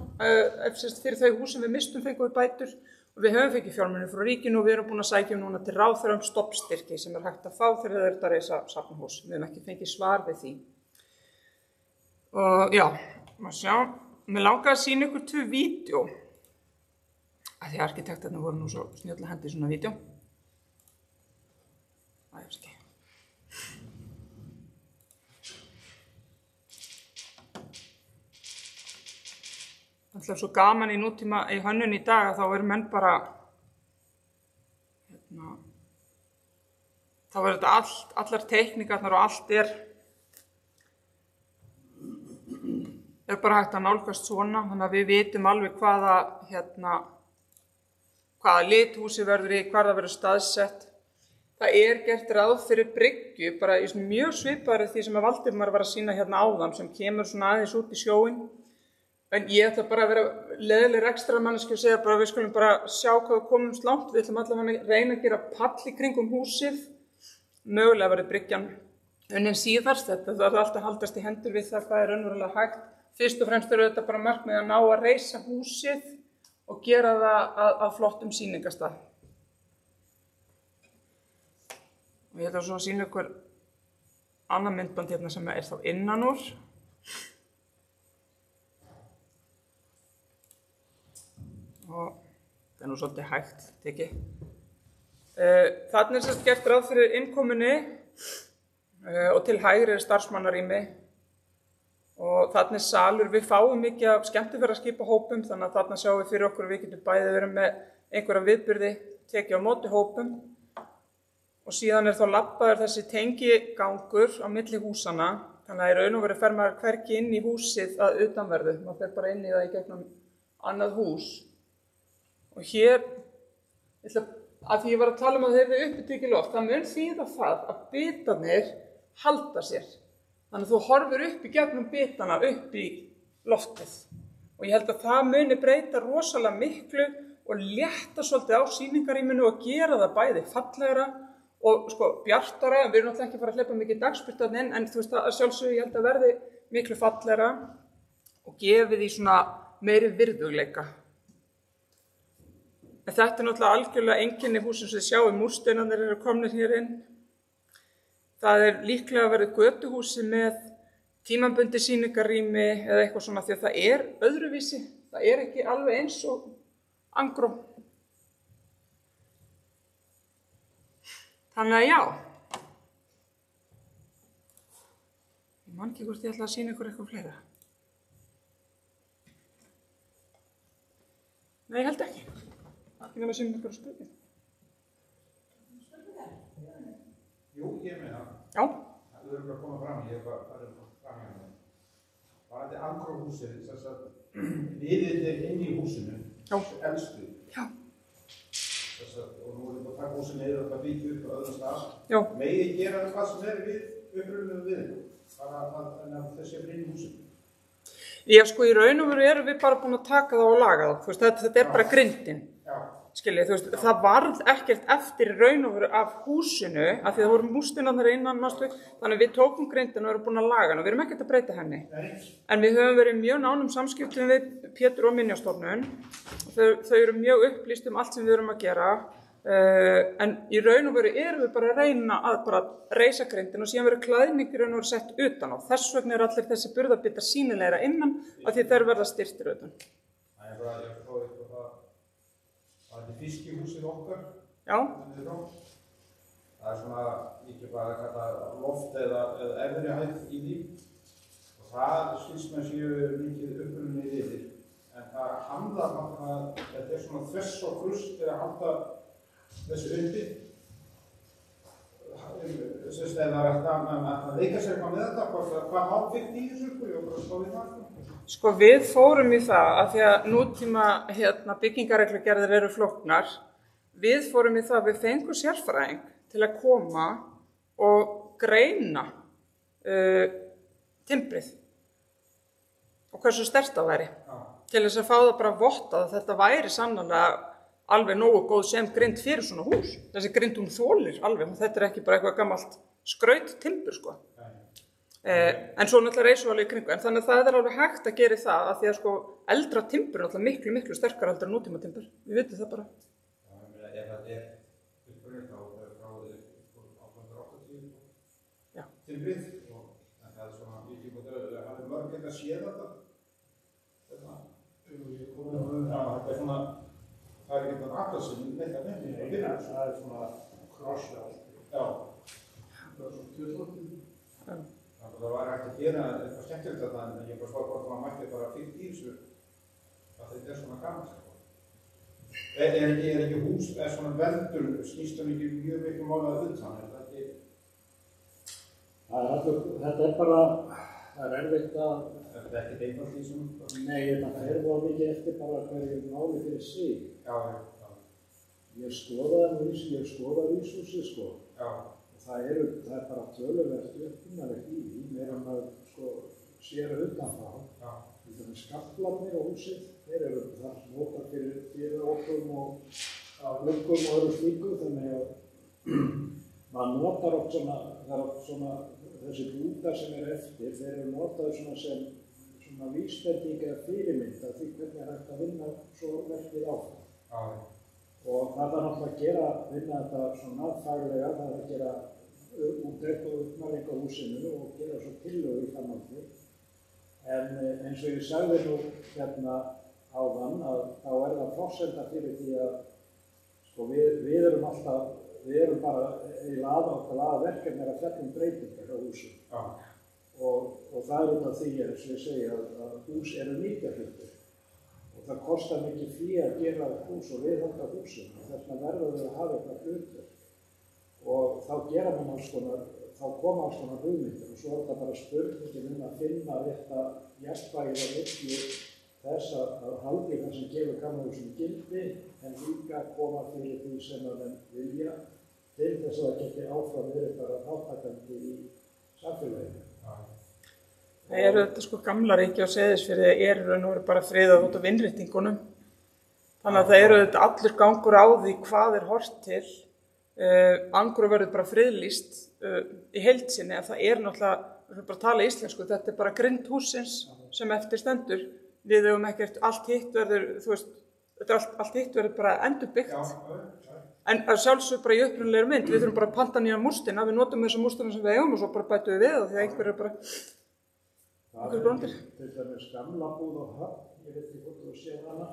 Fyrir þau hús sem við mistum fengum við bætur. Og við höfum fengið fjármuni frá ríkinu og við erum búin að sækja núna til ráðherra stoppstyrki sem hægt að fá þegar þeir eru að reisa safnahús. Við höfum ekki fengið svar við því. Og já, maður sjá. Mér langar að sýna ykkur 2 vídeó. Af því arkitektarnir voru nú svo snjöll að hendi í svona vídeó. Það er ekki. Það er svo gaman í nútíma í hönnun í dag að þá eru menn bara þá er þetta allar teikningarnar og allt er bara hægt að nálgast svona þannig að við vitum alveg hvaða lit húsið verður í, hvar það verður staðsett. Það er gert ráð fyrir bryggju, bara í mjög svipaðri því sem Valdimar var að sýna hérna áðan, sem kemur svona aðeins út í sjóinn. En ég ætla bara að vera leiðileg rekstrarmanneskja og segja bara við skulum bara sjá hvað við komumst langt. Við ætlum allavega að reyna að gera pall í kringum húsið. Mögulega verður bryggjan unnin síðast. Þetta þarf alltaf að haldast í hendur við það hvað er raunverulega hægt. Fyrst og fremst þetta bara markmið að ná að reisa húsið og gera það að flottum sýningastað. Og ég ætla svo að sýna ykkur annað myndband hérna sem er þá innan úr. Og það er nú svolítið hægt tekið. Þarna er gert ráð fyrir innkomunni og til hægri er starfsmannarými. Og þarna er salur, við fáum mikið af skemmtiferðaskipahópum þannig að þarna sjáum við fyrir okkur að við getum bæði verið með einhverja viðburði, tekið á móti hópum og síðan er þá labbaður þessi tengigangur á milli húsana þannig að í raun og veru fer maður hvergi inn í húsið að utanverðu, maður fer bara inn í það í gegnum annað hús og hér, að því ég var að tala að þeir eru uppbygging loft, það mun þýða það að bitarnir halda sér. Þannig að þú horfir upp í gegnum bitana, upp í loftið. Og ég held að það muni breyta rosalega miklu og létta svolítið á sýningarýminu og gera það bæði fallegra og bjartara. Við erum náttúrulega ekki að fara að hleypa mikið dagsbirtan inn, en þú veist að sjálfsögðu ég held að verði miklu fallegra og gefi því svona meiri virðugleika. En þetta er náttúrulega algjörlega einkenni húsins sem þið sjáum, múrsteinarnir eru komnir hér inn. Það er líklega að verða götuhúsi með tímabundið sýningarrými eða eitthvað svona því að það er öðruvísi. Það er ekki alveg eins og Angró. Þannig að já. Ég man ekki hvort ég ætla að sýna ykkur eitthvað fleira. Nei, ég held ekki. Ég nefnir að sýna ykkur spurning.
Jú, ég meina.
Já.
Það eru bara að koma fram, ég er bara að fara fram hérna. Varandi Angró-húsið, þess að liðið inn í húsinu, elstu.
Já.
Þess að, og nú erum við að taka taka húsin niður og byggja upp á öðrum stað.
Já.
Megi gera hvað sem við upprunum við, bara að þessi brýn húsin.
Já, sko, í raun og veru erum við bara búin að taka það og laga það, þú veist, þetta bara grindin, skiljið, þú veist, það varð ekkert eftir í raun og veru af húsinu, af því það voru múrsteinarnir innan, þannig við tókum grindin og erum búin að laga hana, við erum ekkert að breyta henni. En við höfum verið mjög nánum samskiptum við Pétur og Minjastofnun, þau eru mjög upplýst allt sem við erum að gera, en í raun og veru erum við bara að reyna að bara reisa grindin og síðan verður klæðning í raun og veru sett utan á. Þess vegna eru allir þessi burðarbitar sýnilegra innan af því þeir verða styrktir utan.
Það er bara, ég fóði eitthvað, það er fiskihúsið okkar.
Já.
Það er svona, ekki bara að kalla loft eða efri hæð í því. Og það skilst með séu mikið upprunni yfir. En það handlar náttúrulega, þetta er svona þvers og krust að halda þessu uppi. Þess að það er að leika sér eitthvað með þetta, hvað áfengt í þessu og bara stóðið það?
Sko við fórum í það að því að nútíma byggingarreglugerðir eru flóknar. Við fórum í það að við fengum sérfræðing til að koma og greina timbrið og hversu sterkt það væri. Til þess að fá það bara vottað að þetta væri sannarlega alveg nógu góð sem grind fyrir svona hús. Þessi grind hún þolir alveg, þetta er ekki bara eitthvað gamalt skraut timbur sko. En svo náttúrulega reisum við alveg í kringu, en þannig að það er alveg hægt að gera það að því að sko eldra timbur er náttúrulega miklu sterkar heldur en nútíma timbur. Við vitum það bara.
Já, ef það er uppbrunnið þá er frá 1880 timbrið og það er svona, ég ekki búið að hafa mörg að sé þetta. Þetta er svona það er ekki eitthvað aftasinn, neitt að nefnir. Það er svona krossvel. Já. Það er svona kjöldlóttin. Það var hægt að gera eitthvað skemmtilegt þetta, en ég bara spáði hvort maður mætti bara fyllt í þessu að þetta er svona gaman. Er ekki hús, er svona veldur, snýst hann ekki mjög miklu máli að utan, er það ekki?
Þetta er bara, það er erfitt að
Þetta er ekkert einfalt í þessum?
Nei, það er mjög mikið eftir bara hverju máli fyrir sig.
Já.
Ég skoðaði víshúsið sko.
Já.
Og það er bara töluvert uppbyggingarlegt í því, meira en að sko sér utan frá.
Já.
Þannig að skaflarnir á húsið, þeir eru það notar fyrir okkum og luggum og öðru slíku, þannig að maður notar oft svona, það er oft svona þessi bútar sem er eftir, þeir eru notaður svona sem svona vísbending eða fyrirmynd af því hvernig er hægt að vinna svo verkið áfram.
Já.
Og það er náttúrulega að vinna þetta svona faglega, það er að gera úttekt og uppmæling á húsinu og gera svo tillögur í framhaldi. En eins og ég sagði nú hérna áðan að þá er það forsenda fyrir því að sko við erum alltaf, við erum bara eiginlega aðverkefni að fjalla breytingar á húsum.
Já.
Og það er út af því, eins og ég segi, að hús eru nýtjahlutir. Og það kostar mikið fé að gera hús og viðhalda húsum. Og þess vegna verður við að hafa eitthvað hlutur. Og þá gera mann alls konar, þá koma alls konar hugmyndir. Og svo er þetta bara spurningin að finna þetta jafnvægið á milli þess að haldi það sem gefur gamlahúsum gildi, en líka koma fyrir því sem að menn vilja til þess að það geti áfram verið bara þátttakandi í samfélaginu.
Það eru þetta sko gamla ríki á Seyðisfirði eru nú bara friðað út af innréttingunum. Þannig að það eru þetta allur gangur á því hvað er horft til. Angur verður bara friðlýst í heild sinni, en það er náttúrulega, við erum bara að tala íslensku, þetta er bara grind hússins sem eftir stendur. Við höfum ekkert, allt hitt verður, þú veist, allt hitt verður bara endurbyggt. En að sjálfsög bara í upprunalegri mynd, við þurfum bara að panta nýja múrstina, við notum þessa múrstina sem við eigum og svo bara bætum við það því að einhver er bara
Til dæmis gamla búð á Höfn, ég veit ekki hvort þú séð hana,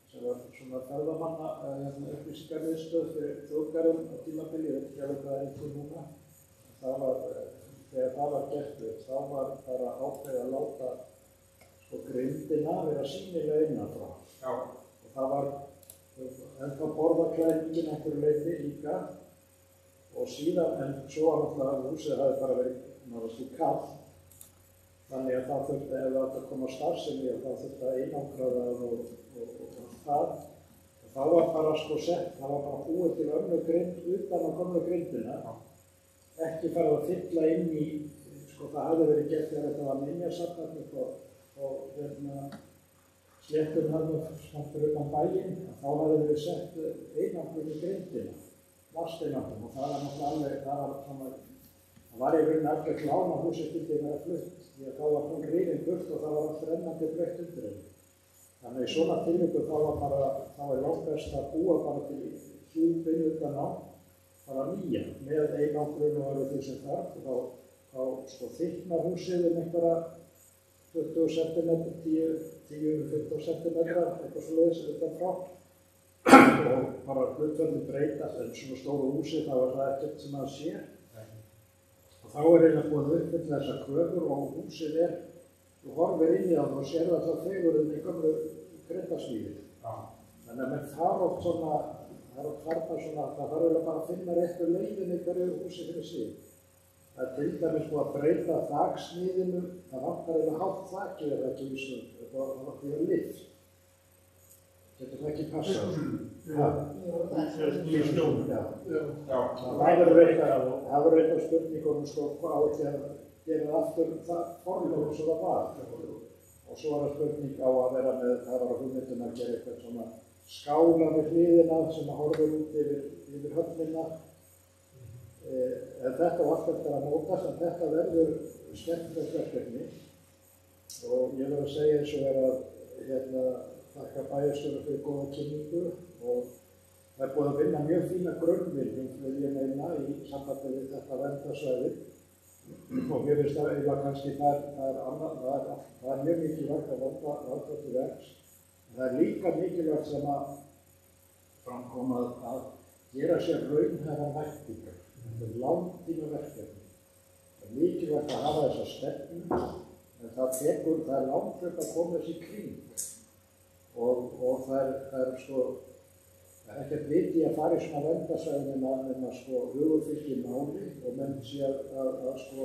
sem var svona ferðamanna upplýsingarmiðstöð fyrir þjóðgarðum á tímabili, ég veit ekki alveg hvað það er til núna. Þegar það var gert upp, þá var bara ákveðið að láta sko grindina vera sýnilega innanfrá.
Já.
Og það var ennþá borðaklæðingin einhverju leyti líka og síðan, en svo var náttúrulega húsið hafi bara verið náttúrulega kallt. Þannig að það þurfti, ef það koma starfsemi, þá þurfti að einangra það og það.
þá var bara sko sett, það var bara búið til önnur grind utan á gömlu grindina, ekki farið að fylla inn í, sko það hafði verið gert þegar þetta var minjasafnarnir og sléttum hann skamtur utan bæinn, þá hafði verið sett einangrun í grindina, lasteinangrun, og það var náttúrulega alveg, það var í rauninni alveg klán að húsið skyldi vera flutt, því að þá var hún rifin burt og það var allt rennandi breytt undir henni. Þannig að í svona tilvikum þá er langbest að búa bara til hjúpinn utan á, bara nýja, með einangrun og alveg því sem þarf, og þá sko þykknar húsið einhverja 20 cm, 10-15 cm, eitthvað svoleiðis utan frá, og bara hlutfallið breytast, en svona stóru húsi þá er það ekkert sem að sé. Og þá er eiginlega búin að uppfylla þessar kröfur og húsið þú horfir inn í það og sér alltaf fegurinn í gömlu grindasmíði. Þannig að menn þarf oft svona, það þarf eiginlega bara að finna réttu leiðinni hverju húsi fyrir sig. Það er til dæmis búið að breyta þaksmíðinu, það vantar eiginlega hálft þakið eða ekki vísum, það vantar eiginlega lift. Getur það ekki passað? Já. Það verður eitthvað spurningunum sko á ekki að gera aftur það formum eins og það var. Og svo var það spurning á að vera með, það var að hugmyndin að gera eitthvað svona skála við hliðina sem að horfur út yfir höfnina. En þetta var allt eftir að mótast, en þetta verður skemmtilegt verkefni. Og ég verður að segja eins og þakka bæjarstjóra fyrir góða kynningu og það er búið að vinna mjög fína grunnvinning, vil ég meina, í sambandi við þetta verndarsvæði. Og mér finnst það eiginlega kannski það er mjög mikilvægt að valda til verks. En það er líka mikilvægt sem að framkoma að gera sér raunhæfar væntingar. Þetta er langtíma verkefni. Það er mikilvægt að hafa þessa stefnu, en það er langtlöp að koma þessi kring. Og það er ekkert viti að fara í svona verndarsvæði nema sko hugurfylgi máli og menn sé að sko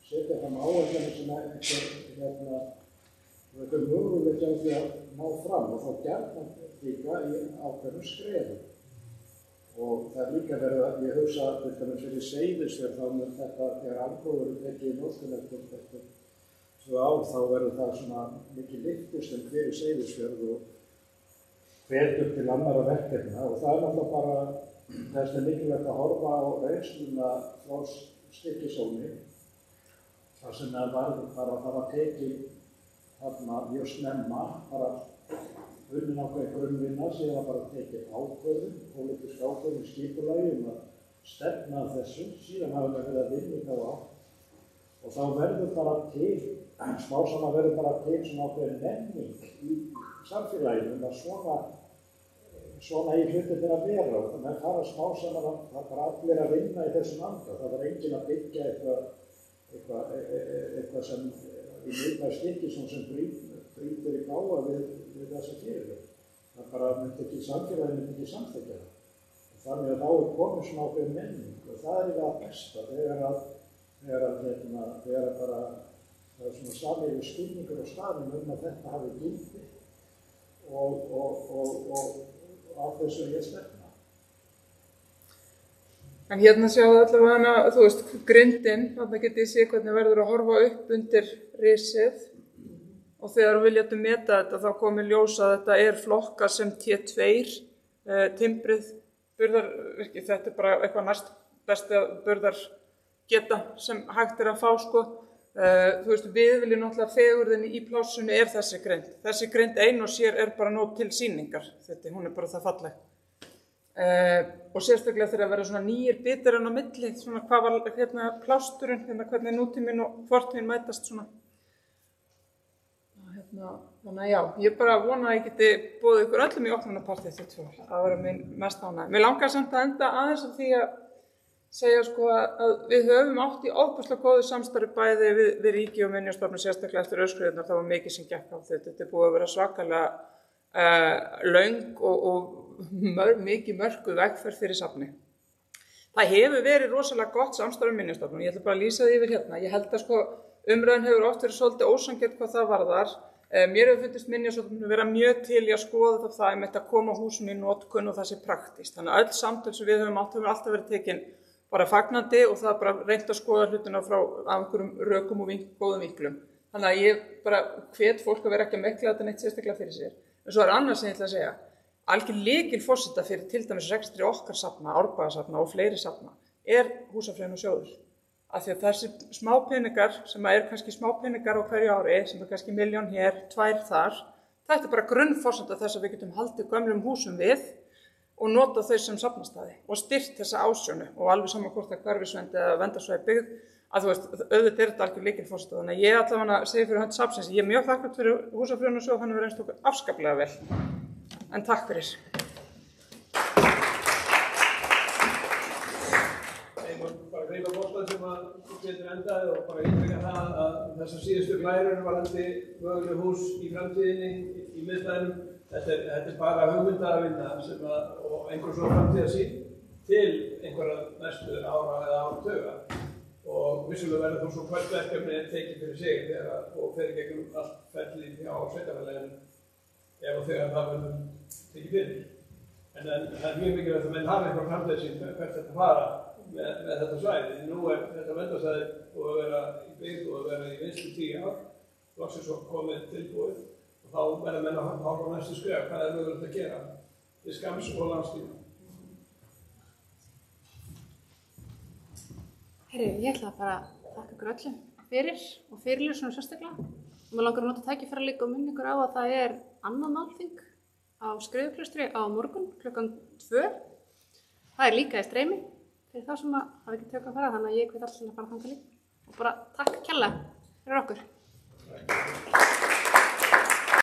setja fram áætlanir sem einhver möguleiki á því að ná fram og þá gjarnan líka í ákveðnum skrefum. Og það er líka verið að ég hugsa til dæmis fyrir Seyðisfjörð þá með þetta þegar algróður tekið í notkun eftir 2 ár þá verður það svona mikið lyftistum fyrir Seyðisfjörð og hvetur til annarra verkefna og það er náttúrulega bara þess að mikilvægt að horfa á reynsluna frá Stykkishólmi þar sem það var tekið þarna mjög snemma bara unnin ákveð grunnvinna síðan bara tekið ákveðum, pólitísk ákveðum skipulagi að stefna þessu, síðan hafa við verið að vinna þá á og þá verður bara til, smásaman verður bara til svona ákveðin menning í samfélaginu að svona í hlutir að vera og þannig að fara smásaman að það var allir að vinna í þessum anda, það var enginn að byggja eitthvað sem í miðbæ Stykkishólms sem brýtur í bága við þessi fyrirvöld. Það bara samfélaginu myndi ekki samþykkja það. Þannig að þá er komið svona ákveðin menning og það er það besta þegar bara það er svona sameiginlegur skilningur á staðnum að þetta hafi gildi og á þessu ég stefna.
En hérna sjáðu allavega þú veist, grindin, þarna getið ég séð hvernig verður að horfa upp undir risið og þegar við létum meta þetta þá komið ljós að þetta er flokkað sem T2, timbrið, burðarvirki, þetta er bara eitthvað næst besta burðargeta sem hægt er að fá sko. Þú veist, við viljum náttúrulega fegurðinni í plássunni er þessi grind. Þessi grind ein og sér er bara nóg til sýningar, hún er bara það falleg. Og sérstaklega þegar að vera svona nýjir bitar enn á milli, svona hvað var plásturinn, hvernig nútíminn og fortíminn mætast svona. Þannig að já, ég bara vona að ég geti boðið ykkur öllum í opnunarpartið þetta tvö. Það verður mín mest ánægð. Mér langar samt að enda aðeins af því að segja sko að við höfum átt í ofboðslega góðu samstarfi bæði við ríki og minjastofnun sérstaklega eftir aurskriðurnar. Það var mikið sem gekk á þetta. Þetta er búið að vera svakalega löng og mikið mörkuð vegferð fyrir safni. Það hefur verið rosalega gott samstarfi minjastofnun. Ég ætla bara að lýsa því yfir hérna. Ég held að sko umræðan hefur oft verið svolítið ósanngjörn hvað það varðar. Mér hefur fundist minjasöfn vera mjög til í að skoða það einmitt að koma húsinu í notkun og það sé praktist. Þannig að öll samtöl sem við höfum átt hefur alltaf verið tekin bara fagnandi og það er bara reynt að skoða hlutina frá einhverjum rökum og góðum vinklum. Þannig að ég bara hvet fólk að vera ekki að mekla þetta neitt sérstaklega fyrir sér. En svo er annað sem ég ætla að segja. Algjör lykilforseta fyrir til dæmis rekstri okkar safna, Árbæjarsafna og fleiri safna húsafriðunarsjóður. Af því að þessi smápeningar sem er kannski smápeningar á hverju ári, sem er kannski 1 milljón hér, 2 þar, þetta er bara grunnforsenda þess að við getum haldið gömlum húsum við og nota þau sem safnastaði og styrkt þessa ásjónu og alveg saman hvort það hverfisvernd eða verndarsvæði byggð, að þú veist, auðvitað er þetta algjör lykilforseta. Þannig að ég allavega segi fyrir hönd safnsins, ég er mjög þakklátt fyrir húsafriðunarsjóð, hann hefur reynst okkur afskaplega vel. En takk fyrir.
Bara greipa bóstað sem að getur endaði og bara ítreka það að þessar síðustu glærur varðandi möguleg hús í framtíðinni í miðstæðinum. Þetta er bara hugmyndavinna og einhver svo framtíðarsýn til einhverja næstu ára eða áratuga. Og vissulega verður þó svo hvert verkefni tekið fyrir sig og fer gegnum allt ferlið hjá sveitarfélaginu ef og þegar það verður tekið fyrir. En það er mjög mikilvægt að menn hafa einhver framtíðarsýn hvert þetta fara með þetta svæði. Nú er þetta verndarsvæði búið að vera í byggð og að vera í vinnslu 10 ár, loksins svo komið tilbúið og þá verða menn að horfa á næstu skref, hvað er mögulegt að gera til skamms og langs tíma.
Ég ætla bara að þakka ykkur öllum fyrir og fyrirlessunum sérstaklega. Og mér langar að nota tækifæri líka og minna ykkur á að það er annað málþing á Skriðuklaustri á morgun klukkan 2. Það er líka í streymi fyrir þá sem hafa ekki tök að fara, þannig að ég hvet allir að fara þangað líka. Og bara takk kærlega fyrir okkur.